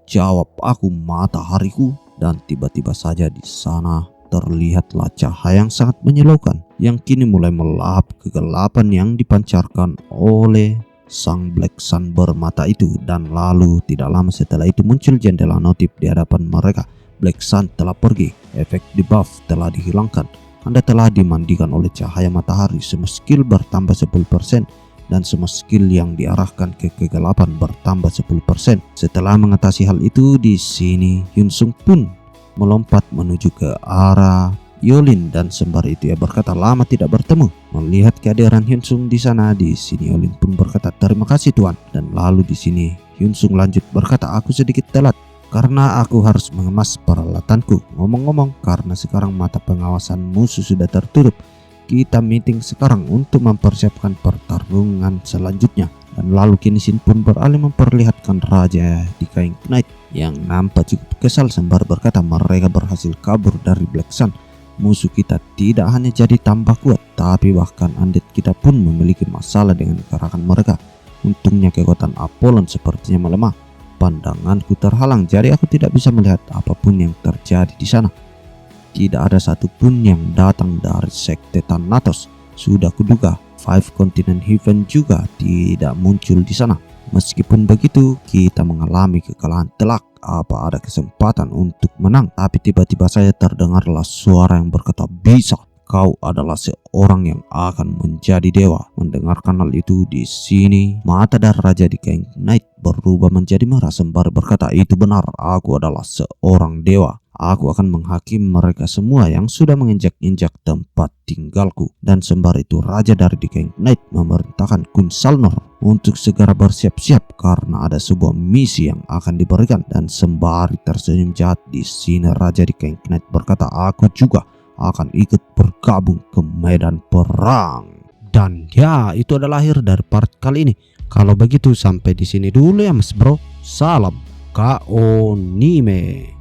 Jawab aku, matahariku. Dan tiba-tiba saja di sana terlihatlah cahaya yang sangat menyilaukan, yang kini mulai melahap kegelapan yang dipancarkan oleh sang Black Sun bermata itu. Dan lalu tidak lama setelah itu muncul jendela notif di hadapan mereka. Black Sun telah pergi, efek debuff telah dihilangkan, Anda telah dimandikan oleh cahaya matahari, semua skill bertambah 10%, dan semua skill yang diarahkan ke kegelapan bertambah 10%. Setelah mengatasi hal itu, di sini Hyunsung pun melompat menuju ke arah Yolin, dan sembari itu ia berkata, lama tidak bertemu. Melihat kehadiran Hyunsung di sana, di sini Yolin pun berkata, terima kasih Tuan. Dan lalu di sini Hyunsung lanjut berkata, aku sedikit telat karena aku harus mengemas peralatanku. Ngomong-ngomong, karena sekarang mata pengawasan musuh sudah tertutup, kita meeting sekarang untuk mempersiapkan pertarungan selanjutnya. Dan lalu kini Shin pun beralih memperlihatkan Raja di King Knight yang nampak cukup kesal sembari berkata, mereka berhasil kabur dari Black Sun. Musuh kita tidak hanya jadi tambah kuat, tapi bahkan undead kita pun memiliki masalah dengan gerakan mereka. Untungnya kekuatan Apollon sepertinya melemah. Pandanganku terhalang, jadi aku tidak bisa melihat apapun yang terjadi di sana. Tidak ada satupun yang datang dari sekte Thanatos. Sudah kuduga, Five Continent Heaven juga tidak muncul di sana. Meskipun begitu, kita mengalami kekalahan telak. Apa ada kesempatan untuk menang? Tapi tiba-tiba saja terdengarlah suara yang berkata, bisa. Kau adalah seorang yang akan menjadi dewa. Mendengarkan hal itu, di sini mata dari Raja di King Knight berubah menjadi merah sembari berkata, itu benar, aku adalah seorang dewa. Aku akan menghakimi mereka semua yang sudah menginjak-injak tempat tinggalku. Dan sembari itu Raja dari The King Knight memerintahkan Kun Salnor untuk segera bersiap-siap karena ada sebuah misi yang akan diberikan. Dan sembari tersenyum jahat, di sini Raja The King Knight berkata, aku juga akan ikut bergabung ke medan perang. Dan ya, itu adalah akhir dari part kali ini. Kalau begitu sampai di sini dulu ya Mas Bro. Salam Kaonime.